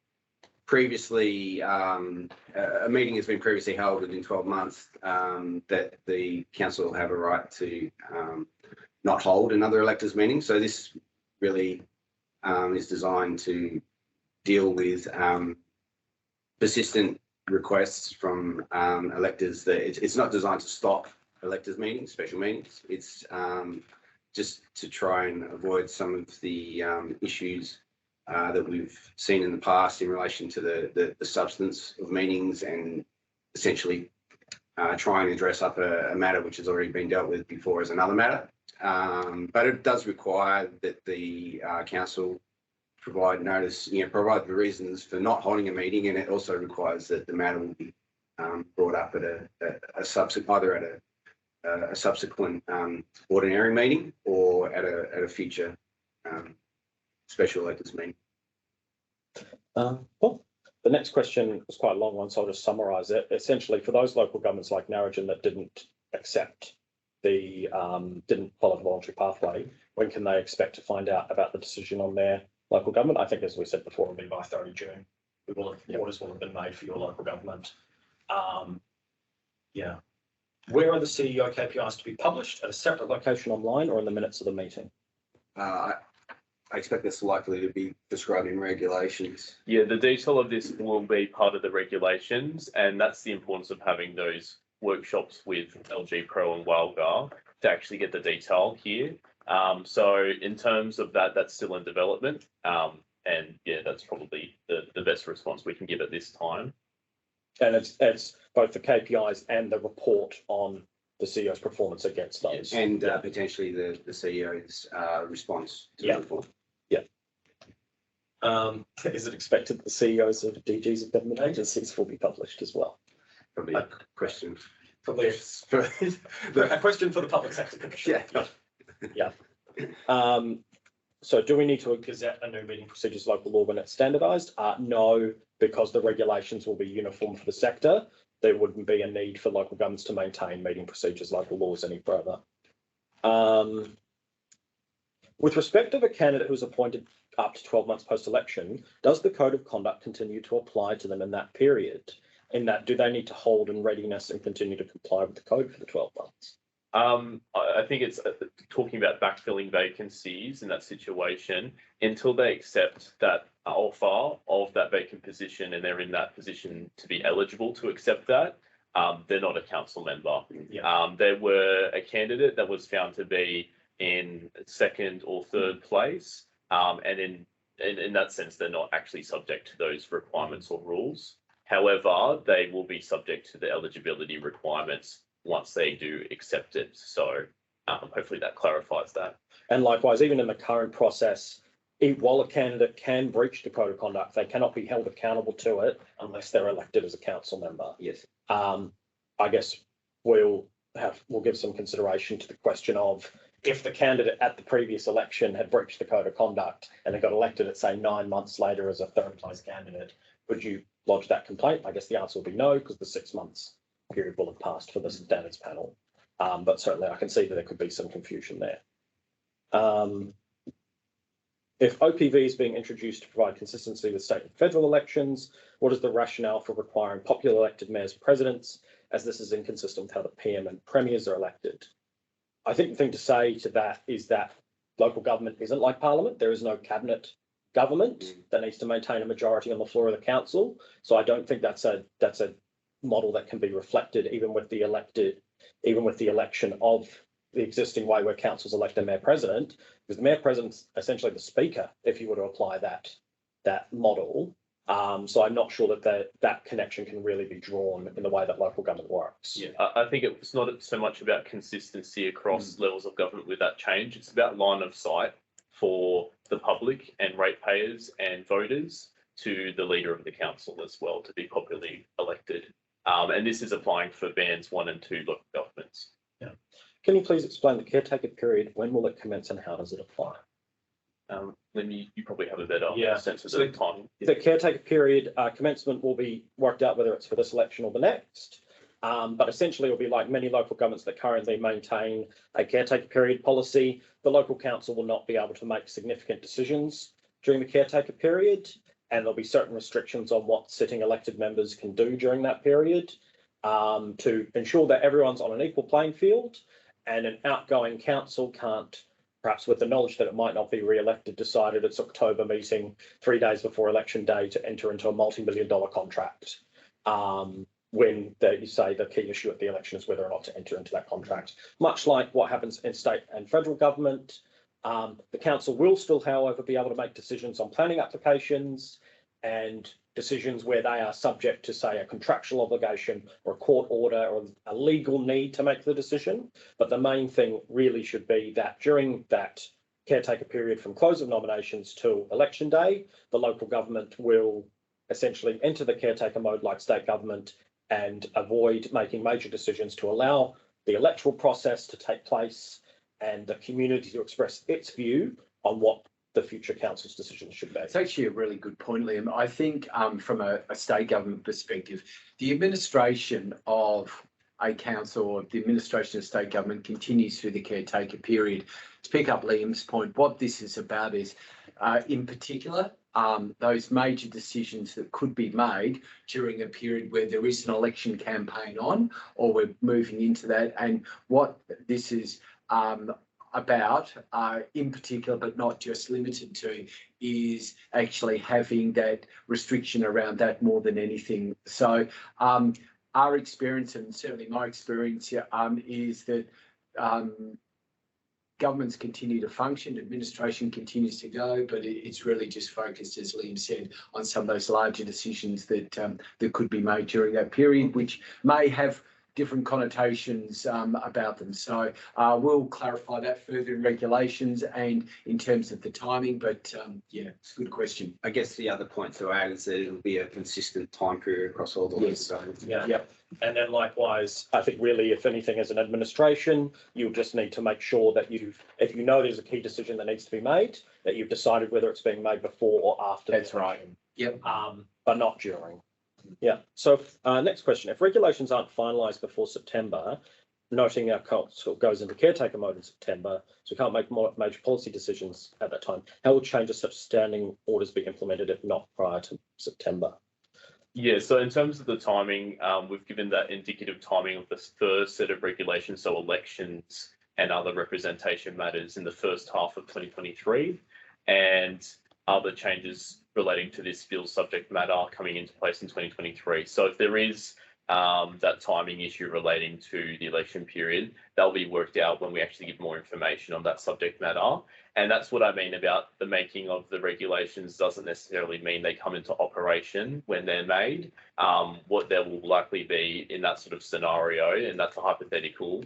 previously, a meeting has been previously held within 12 months, that the council will have a right to not hold another electors meeting. So this really is designed to deal with persistent requests from electors. That it's not designed to stop electors meetings, special meetings. It's just to try and avoid some of the issues that we've seen in the past in relation to the substance of meetings, and essentially try and address up a matter which has already been dealt with before as another matter. But it does require that the council provide notice, provide the reasons for not holding a meeting, and it also requires that the matter will be brought up at a subsequent ordinary meeting or at a future special electors meeting. Well, the next question was quite a long one, so I'll just summarise it. Essentially, for those local governments like Narrogin that didn't accept didn't follow the voluntary pathway, when can they expect to find out about the decision on their local government? I think, as we said before, it'll be by 30 June. Orders will have been made for your local government. Yeah. Where are the CEO KPIs to be published? At a separate location online or in the minutes of the meeting? I expect this likely to be described in regulations. Yeah, the detail of this will be part of the regulations, and that's the importance of having those workshops with LG Pro and Wildgar to actually get the detail here. So in terms of that, that's still in development. And yeah, that's probably the best response we can give at this time. And it's both the KPIs and the report on the CEO's performance against those. And potentially the CEO's response to the report. Is it expected that the CEOs of DGs of government agencies will be published as well? Probably a question. Probably a question for the Public Sector Commission. Yeah. So do we need to gazette a new meeting procedures local law when it's standardised? No, because the regulations will be uniform for the sector. There wouldn't be a need for local governments to maintain meeting procedures local laws any further. With respect to a candidate who was appointed up to 12 months post-election, does the code of conduct continue to apply to them in that period? In that, do they need to hold in readiness and continue to comply with the code for the 12 months? I think it's talking about backfilling vacancies in that situation until they accept that offer of that vacant position and they're in that position to be eligible to accept that. They're not a council member. There were a candidate that was found to be in second or third place. And in that sense, they're not actually subject to those requirements or rules. However, they will be subject to the eligibility requirements once they do accept it. So hopefully that clarifies that. And likewise, even in the current process, while a candidate can breach the code of conduct, they cannot be held accountable to it unless they're elected as a council member. Yes. I guess we'll give some consideration to the question of, if the candidate at the previous election had breached the code of conduct and they got elected at, say, 9 months later as a third place candidate, would you lodge that complaint? I guess the answer will be no, because the 6 months period will have passed for the standards panel. But certainly I can see that there could be some confusion there. If OPV is being introduced to provide consistency with state and federal elections, what is the rationale for requiring popular elected mayors presidents, as this is inconsistent with how the PM and premiers are elected? I think the thing to say to that is that local government isn't like Parliament. There is no cabinet government that needs to maintain a majority on the floor of the council. So I don't think that's a model that can be reflected even with the election of the existing way where councils elect a mayor president, because the mayor president's essentially the speaker if you were to apply that model. So I'm not sure that connection can really be drawn in the way that local government works. Yeah, I think it's not so much about consistency across levels of government with that change. It's about line of sight for the public and ratepayers and voters to the leader of the council as well to be popularly elected. And this is applying for bands 1 and 2 local governments. Yeah. Can you please explain the caretaker period? When will it commence and how does it apply? Then you probably have a better sense of the time. The caretaker period commencement will be worked out whether it's for this election or the next. But essentially it'll be like many local governments that currently maintain a caretaker period policy. The local council will not be able to make significant decisions during the caretaker period. and there'll be certain restrictions on what sitting elected members can do during that period to ensure that everyone's on an equal playing field, and an outgoing council can't, perhaps with the knowledge that it might not be re-elected, decide at its October meeting 3 days before election day to enter into a multi-million-dollar contract. When you say the key issue at the election is whether or not to enter into that contract. Much like what happens in state and federal government, the council will still, however, be able to make decisions on planning applications and decisions where they are subject to, say, a contractual obligation or a court order or a legal need to make the decision. But the main thing really should be that during that caretaker period from close of nominations till election day, the local government will essentially enter the caretaker mode like state government and avoid making major decisions to allow the electoral process to take place and the community to express its view on what the future council's decisions should be. It's actually a really good point, Liam. I think from a state government perspective, the administration of a council or the administration of state government continues through the caretaker period. To pick up Liam's point, what this is about is, in particular, those major decisions that could be made during a period where there is an election campaign on, or we're moving into that. And what this is about, in particular, but not just limited to, is actually having that restriction around that more than anything. So our experience, and certainly my experience, is that governments continue to function, administration continues to go, but it's really just focused, as Liam said, on some of those larger decisions that that could be made during that period, which may have different connotations about them. So we'll clarify that further in regulations and in terms of the timing, but yeah, it's a good question. I guess the other point to add is that it'll be a consistent time period across all the Yes. Yeah. Yep. And then likewise, I think really, if anything, as an administration, you'll just need to make sure that if you know there's a key decision that needs to be made, that you've decided whether it's being made before or after. That's right. Yep. But not during. Yeah. So next question: if regulations aren't finalised before September, noting our council goes into caretaker mode in September, so we can't make more major policy decisions at that time, how will changes such as standing orders be implemented if not prior to September? Yeah, so in terms of the timing, we've given that indicative timing of the first set of regulations, so elections and other representation matters in the first half of 2023, and other changes relating to this field subject matter coming into place in 2023. So if there is that timing issue relating to the election period, that'll be worked out when we actually give more information on that subject matter. And that's what I mean about the making of the regulations doesn't necessarily mean they come into operation when they're made. What there will likely be in that sort of scenario, and that's a hypothetical,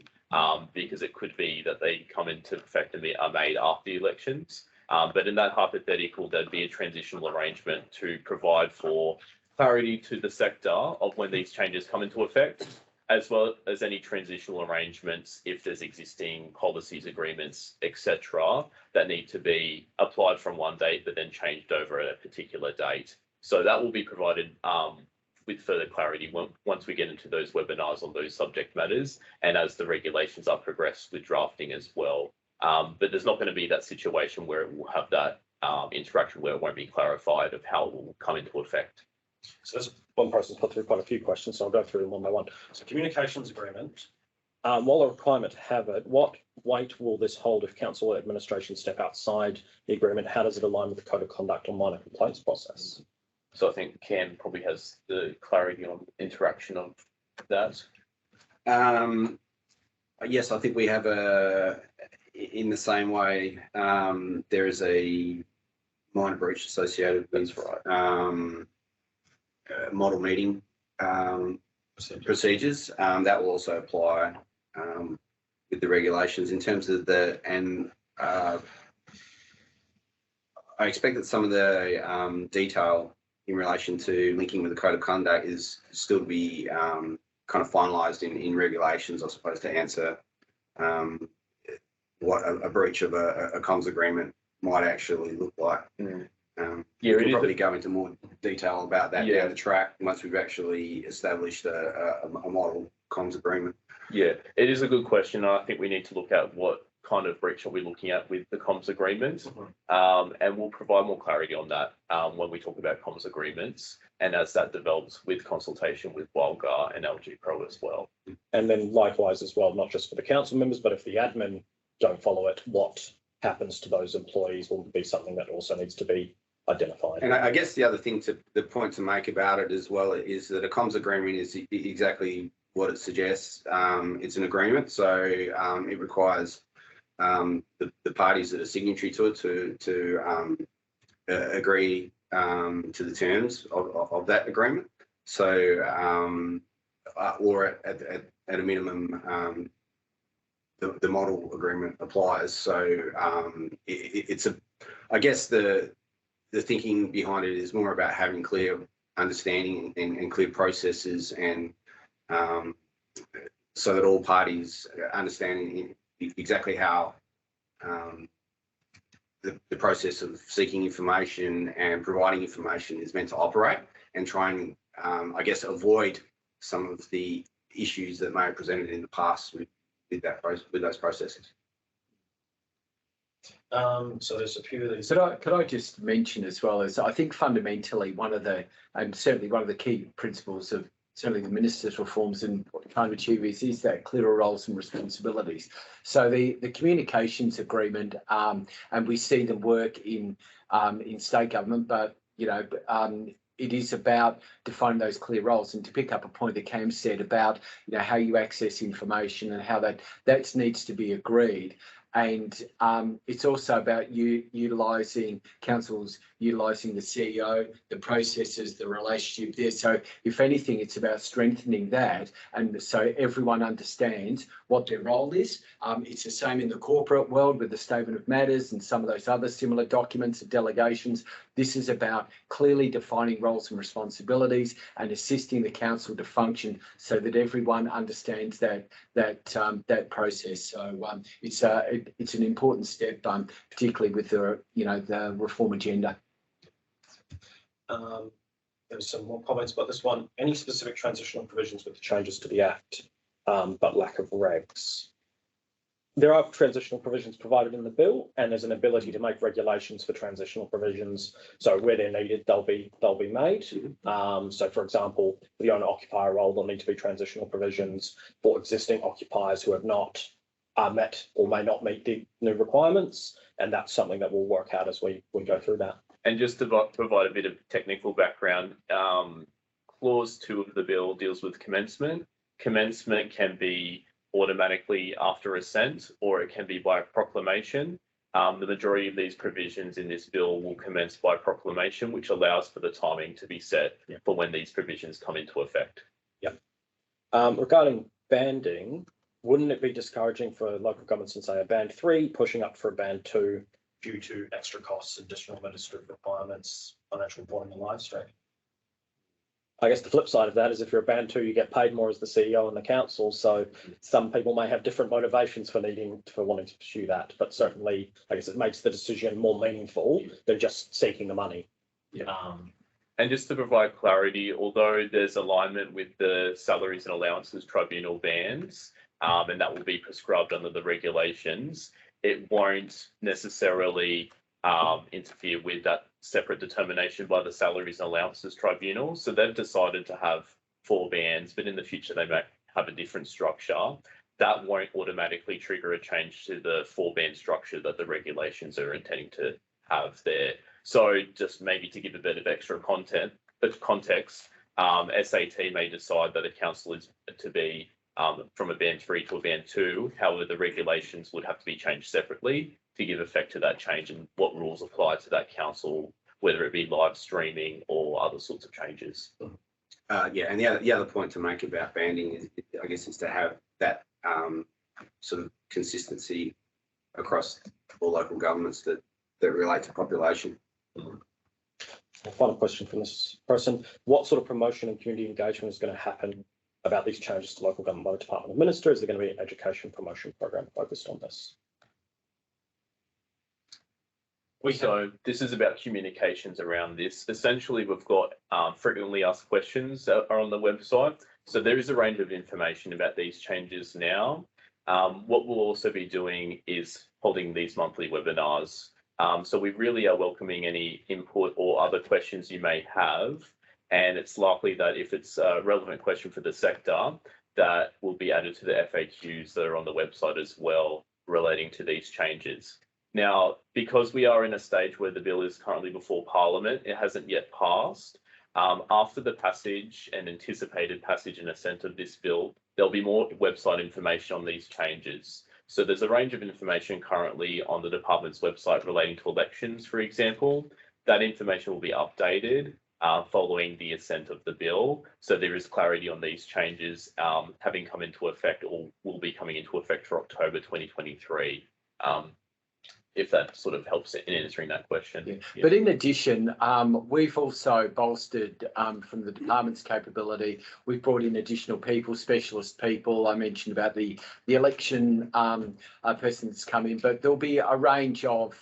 because it could be that they come into effect and are made after the elections. But in that hypothetical, there'd be a transitional arrangement to provide for clarity to the sector of when these changes come into effect, as well as any transitional arrangements if there's existing policies, agreements, etc., that need to be applied from one date but then changed over a particular date. So that will be provided with further clarity once we get into those webinars on those subject matters, and as the regulations are progressed with drafting as well. But there's not going to be that situation where it will have that interaction where it won't be clarified of how it will come into effect. So there's one person's put through quite a few questions, so I'll go through them one by one. So communications agreement, while a requirement to have it, what weight will this hold if council or administration step outside the agreement? How does it align with the code of conduct or minor complaints process? So I think Cam probably has the clarity on interaction of that. Yes, I think we have in the same way, there is a minor breach associated with model meeting procedures. That will also apply with the regulations in terms of I expect that some of the detail in relation to linking with the code of conduct is still to be kind of finalised in regulations, I suppose, to answer what a breach of a comms agreement might actually look like. Yeah, we'll probably go into more detail about that down the track once we've actually established a model comms agreement. Yeah, it is a good question. I think we need to look at what kind of breach are we looking at with the comms agreement? And we'll provide more clarity on that when we talk about comms agreements and as that develops with consultation with Wildgar and LG Pro as well. And then likewise as well, not just for the council members, but if the admin don't follow it, what happens to those employees will be something that also needs to be identified. And I guess the other thing the point to make about it as well is that a comms agreement is exactly what it suggests. It's an agreement, so it requires the parties that are signatory to it to agree to the terms of that agreement. So, or at a minimum, the model agreement applies. So it's I guess the thinking behind it is more about having clear understanding and clear processes, and so that all parties understand exactly how the process of seeking information and providing information is meant to operate, and trying, I guess, avoid some of the issues that may have presented in the past with those processes. So there's a few of these. Could I just mention as well as I think fundamentally one of the key principles of certainly the minister's reforms and what we're trying to achieve is that clearer roles and responsibilities. So the communications agreement, and we see them work in state government, but it is about defining those clear roles. And to pick up a point that Cam said about how you access information and how that needs to be agreed. And it's also about councils utilising the CEO, the processes, the relationship there. So if anything, it's about strengthening that, and so everyone understands what their role is. It's the same in the corporate world with the statement of matters and some of those other similar documents and delegations. This is about clearly defining roles and responsibilities and assisting the council to function so that everyone understands that process. So it's an important step, particularly with the reform agenda. There's some more comments about this one. Any specific transitional provisions with the changes to the Act, but lack of regs? There are transitional provisions provided in the bill, and there's an ability to make regulations for transitional provisions. So where they're needed, they'll be made. So for example, for the owner-occupier role, there'll need to be transitional provisions for existing occupiers who have not met or may not meet the new requirements, and that's something that we'll work out as we go through that. And just to provide a bit of technical background, clause 2 of the bill deals with commencement. Commencement can be automatically after assent, or it can be by proclamation. The majority of these provisions in this bill will commence by proclamation, which allows for the timing to be set for when these provisions come into effect. Regarding banding, wouldn't it be discouraging for local governments in, say, a band 3 pushing up for a band 2 due to extra costs, additional administrative requirements, financial reporting and live streaming? I guess the flip side of that is if you're a band 2, you get paid more as the CEO and the council. So some people may have different motivations for wanting to pursue that. But certainly, I guess it makes the decision more meaningful than just seeking the money. And just to provide clarity, although there's alignment with the Salaries and Allowances Tribunal bands, and that will be prescribed under the regulations, it won't necessarily interfere with that separate determination by the Salaries and Allowances Tribunal. So they've decided to have 4 bands, but in the future they may have a different structure. That won't automatically trigger a change to the 4-band structure that the regulations are intending to have there. So just maybe to give a bit of extra context, SAT may decide that a council is to be from a band 3 to a band 2. However, the regulations would have to be changed separately to give effect to that change and what rules apply to that council, whether it be live streaming or other sorts of changes. And the other point to make about banding is, I guess, is to have that sort of consistency across all local governments that relate to population. Final question from this person: what sort of promotion and community engagement is going to happen about these changes to local government by the Department of Minister? Is there going to be an education promotion program focused on this? So this is about communications around this. Essentially, we've got frequently asked questions that are on the website. So there is a range of information about these changes now. What we'll also be doing is holding these monthly webinars. So we really are welcoming any input or other questions you may have. And it's likely that if it's a relevant question for the sector, that will be added to the FAQs that are on the website as well relating to these changes. Now, because we are in a stage where the bill is currently before Parliament, it hasn't yet passed. After the passage and anticipated passage and assent of this bill, there'll be more website information on these changes. So there's a range of information currently on the department's website relating to elections, for example. That information will be updated following the assent of the bill. So there is clarity on these changes having come into effect or will be coming into effect for October 2023. If that sort of helps in answering that question. Yeah. But in addition, we've also bolstered from the department's capability. We've brought in additional people, specialist people. I mentioned about the election person that's come in, but there'll be a range of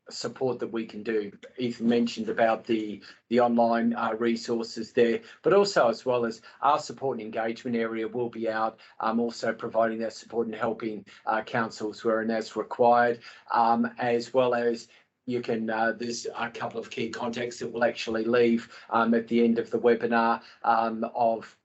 support that we can do. Ethan mentioned about the online resources there, but also as well as our support and engagement area will be out, also providing that support and helping councils where and as required, as well as you can, there's a couple of key contacts that will actually leave at the end of the webinar of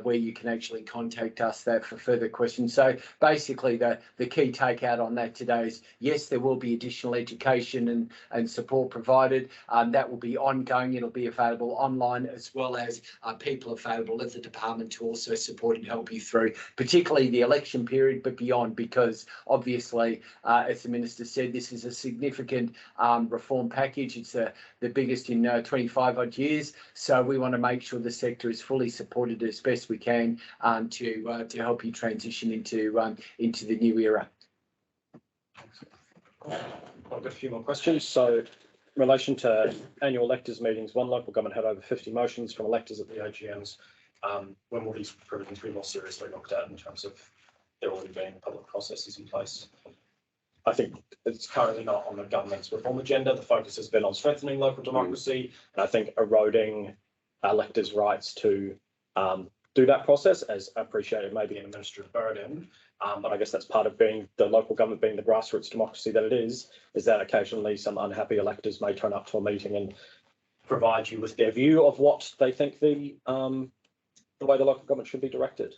where you can actually contact us there for further questions. So basically the key takeout on that today is, yes, there will be additional education and support provided. That will be ongoing. It'll be available online, as well as people available at the department to also support and help you through, particularly the election period, but beyond, because obviously, as the Minister said, this is a significant reform package. It's the biggest in 25 odd years. So we want to make sure the sector is fully supported as best we can to help you transition into the new era. I've got a few more questions. So, in relation to annual electors meetings, one local government had over 50 motions from electors at the AGMs. When will these provisions be more seriously looked at in terms of there already being public processes in place? I think it's currently not on the government's reform agenda. The focus has been on strengthening local democracy, and I think eroding electors' rights to do that process, as appreciated maybe an administrative burden. But I guess that's part of being the local government, being the grassroots democracy that it is that occasionally some unhappy electors may turn up to a meeting and provide you with their view of what they think the way the local government should be directed.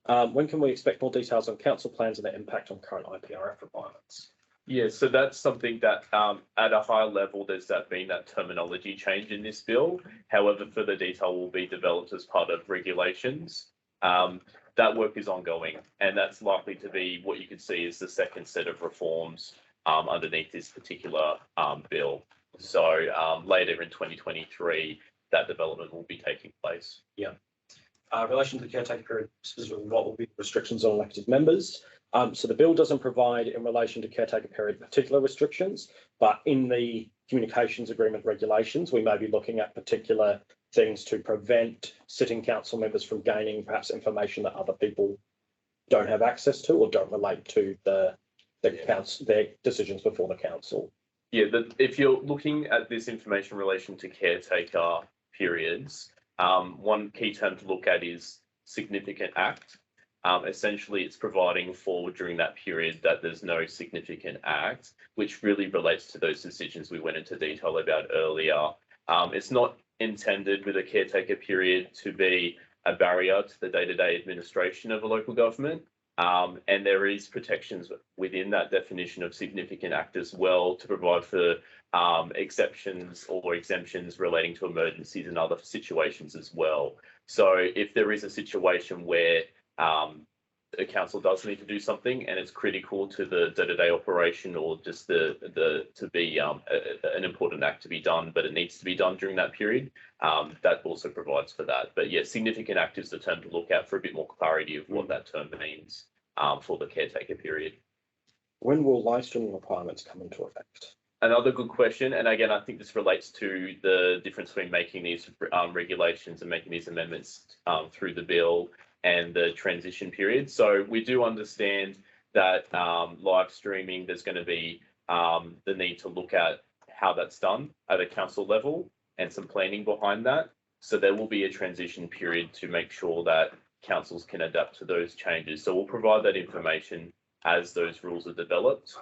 When can we expect more details on council plans and their impact on current IPRF requirements? Yeah, so that's something that at a higher level, there's been that terminology change in this bill. However, further detail will be developed as part of regulations. That work is ongoing, and that's likely to be what you could see as the second set of reforms underneath this particular bill. So later in 2023, that development will be taking place. Yeah. In relation to the caretaker period, specifically, what will be the restrictions on elected members? So the bill doesn't provide, in relation to caretaker period, particular restrictions, but in the communications agreement regulations, we may be looking at particular things to prevent sitting council members from gaining perhaps information that other people don't have access to or don't relate to their decisions before the council. Yeah, if you're looking at this information in relation to caretaker periods, one key term to look at is significant act. Essentially, it's providing for during that period that there's no significant act, which really relates to those decisions we went into detail about earlier. It's not intended with a caretaker period to be a barrier to the day-to-day administration of a local government. And there is protections within that definition of significant act as well to provide for exceptions or exemptions relating to emergencies and other situations as well. So if there is a situation where the council does need to do something and it's critical to the day-to-day operation or just to be an important act to be done, but it needs to be done during that period, that also provides for that. But yeah, significant act is the term to look at for a bit more clarity of what that term means for the caretaker period. When will live streaming requirements come into effect? Another good question, and again, I think this relates to the difference between making these regulations and making these amendments through the bill and the transition period. So we do understand that live streaming, there's going to be the need to look at how that's done at a council level and some planning behind that. So there will be a transition period to make sure that councils can adapt to those changes. So we'll provide that information as those rules are developed,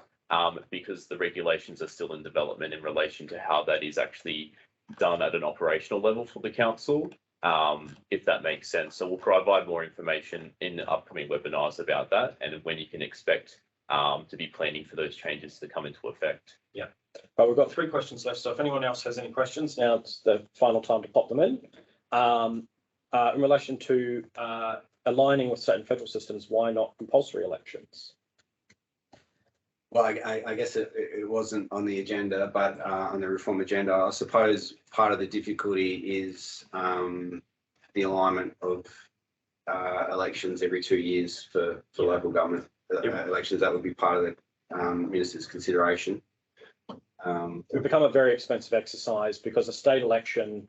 because the regulations are still in development in relation to how that is actually done at an operational level for the council, if that makes sense. So we'll provide more information in upcoming webinars about that and when you can expect to be planning for those changes to come into effect. Yeah, but we've got 3 questions left. So if anyone else has any questions, now it's the final time to pop them in. In relation to aligning with state and federal systems, why not compulsory elections? Well, I guess it wasn't on the agenda, but on the reform agenda, I suppose part of the difficulty is the alignment of elections every 2 years for local government elections. That would be part of the minister's consideration. It would become a very expensive exercise because a state election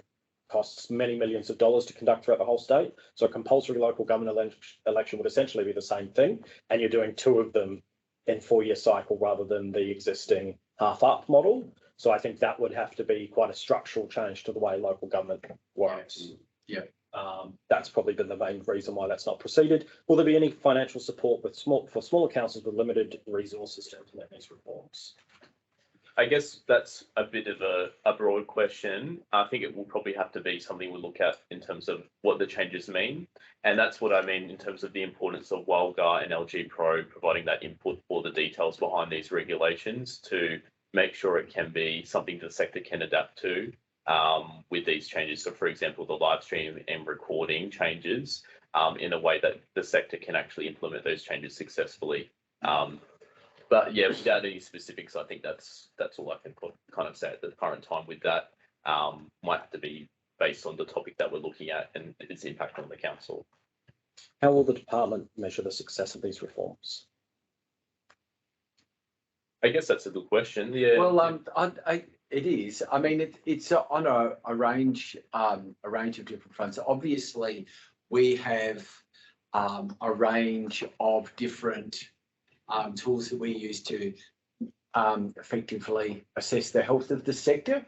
costs many millions of dollars to conduct throughout the whole state. So a compulsory local government election would essentially be the same thing, and you're doing 2 of them in 4-year cycle rather than the existing half-up model. So I think that would have to be quite a structural change to the way local government works. Yeah. That's probably been the main reason why that's not proceeded. Will there be any financial support for smaller councils with limited resources to implement these reforms? I guess that's a bit of a broad question. I think it will probably have to be something we'll look at in terms of what the changes mean. And that's what I mean in terms of the importance of WildGuard and LG Pro providing that input for the details behind these regulations to make sure it can be something the sector can adapt to with these changes. So, for example, the live stream and recording changes in a way that the sector can actually implement those changes successfully. But yeah, without any specifics, I think that's all I can kind of say at the current time with that. Might have to be based on the topic that we're looking at and its impact on the council. How will the department measure the success of these reforms? I guess that's a good question. Yeah. Well, it is. I mean, it's on a range of different fronts. Obviously, we have a range of different tools that we use to effectively assess the health of the sector.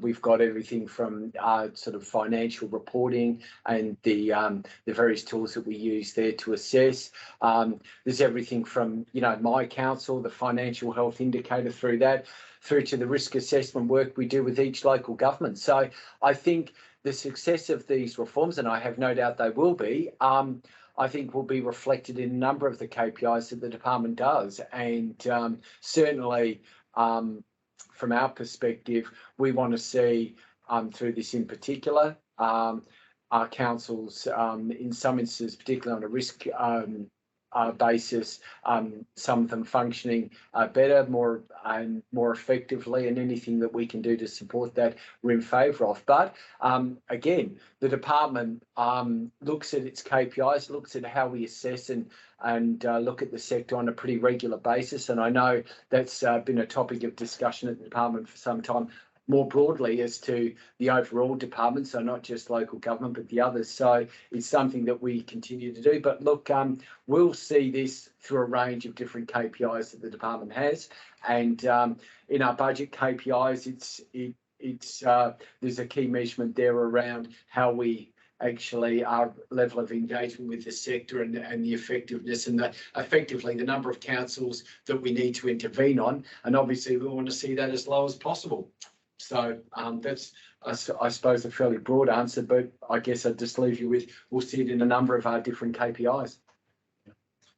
We've got everything from sort of financial reporting and the various tools that we use there to assess. There's everything from, my council, the financial health indicator through to the risk assessment work we do with each local government. So I think the success of these reforms, and I have no doubt they will be, I think will be reflected in a number of the KPIs that the department does. And certainly from our perspective, we want to see through this in particular, our councils in some instances, particularly on a risk basis, some of them functioning better, more effectively, and anything that we can do to support that we're in favour of. But again, the department looks at its KPIs, looks at how we assess and look at the sector on a pretty regular basis. And I know that's been a topic of discussion at the department for some time, more broadly as to the overall department, so not just local government, but the others. So it's something that we continue to do. But look, we'll see this through a range of different KPIs that the department has. And in our budget KPIs, there's a key measurement there around how we actually our level of engagement with the sector and the effectiveness and effectively the number of councils that we need to intervene on. And obviously we want to see that as low as possible. So that's, I suppose, a fairly broad answer, but I guess I'd just leave you with, we'll see it in a number of our different KPIs.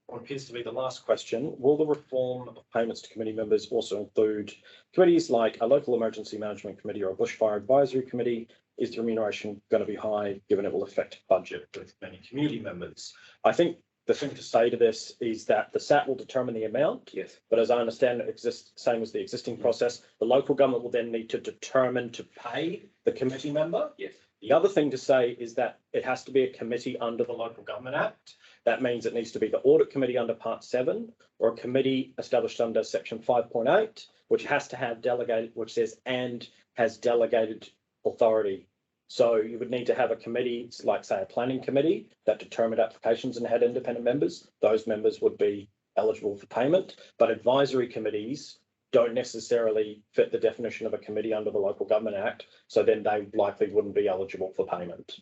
What appears to be the last question, will the reform of payments to committee members also include committees like a local emergency management committee or a bushfire advisory committee? Is the remuneration going to be high, given it will affect budget with many community members? I think the thing to say to this is that the SAT will determine the amount. Yes. But as I understand it, same as the existing process, the local government will then need to determine to pay the committee member. Yes. The other thing to say is that it has to be a committee under the Local Government Act. That means it needs to be the audit committee under Part 7 or a committee established under Section 5.8, which has to have delegated, which says and has delegated authority. So you would need to have a committee, like say a planning committee, that determined applications and had independent members. Those members would be eligible for payment, but advisory committees don't necessarily fit the definition of a committee under the Local Government Act. So then they likely wouldn't be eligible for payment.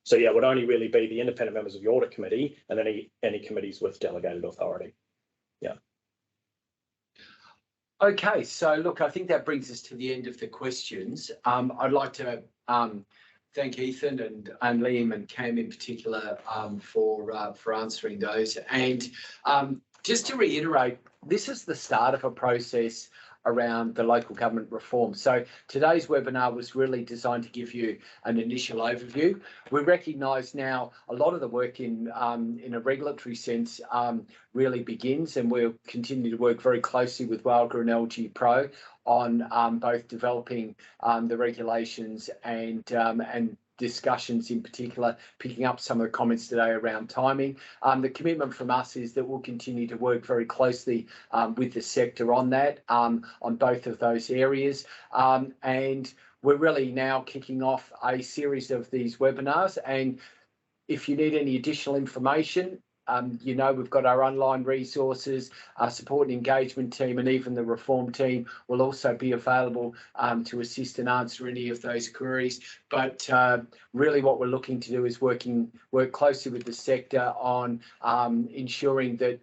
So yeah, it would only really be the independent members of the audit committee and any committees with delegated authority. Okay, so look, I think that brings us to the end of the questions. I'd like to thank Ethan and Liam and Cam in particular for answering those. And just to reiterate, this is the start of a process around the local government reform. So today's webinar was really designed to give you an initial overview. We recognise now a lot of the work in a regulatory sense really begins, and we'll continue to work very closely with Wildgra and LG Pro on both developing the regulations and discussions, in particular, picking up some of the comments today around timing. The commitment from us is that we'll continue to work very closely with the sector on that, on both of those areas. And we're really now kicking off a series of these webinars. And if you need any additional information, you know, we've got our online resources, our support and engagement team, and even the reform team will also be available to assist and answer any of those queries. But really what we're looking to do is work closely with the sector on ensuring that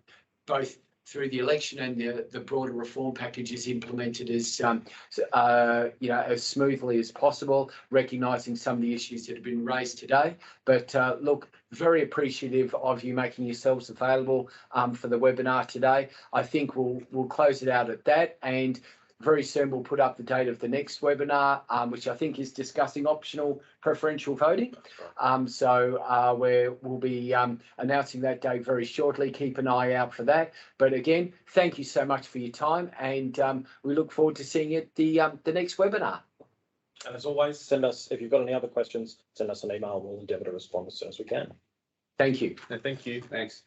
both through the election and the broader reform package is implemented as you know, as smoothly as possible, recognising some of the issues that have been raised today. But look, very appreciative of you making yourselves available for the webinar today. I think we'll close it out at that, and very soon we'll put up the date of the next webinar, which I think is discussing optional preferential voting. So we'll be announcing that date very shortly. Keep an eye out for that. But again, thank you so much for your time, and we look forward to seeing you at the next webinar. And as always, send us, if you've got any other questions, send us an email. We'll endeavour to respond as soon as we can. Thank you. Thank you. Thanks.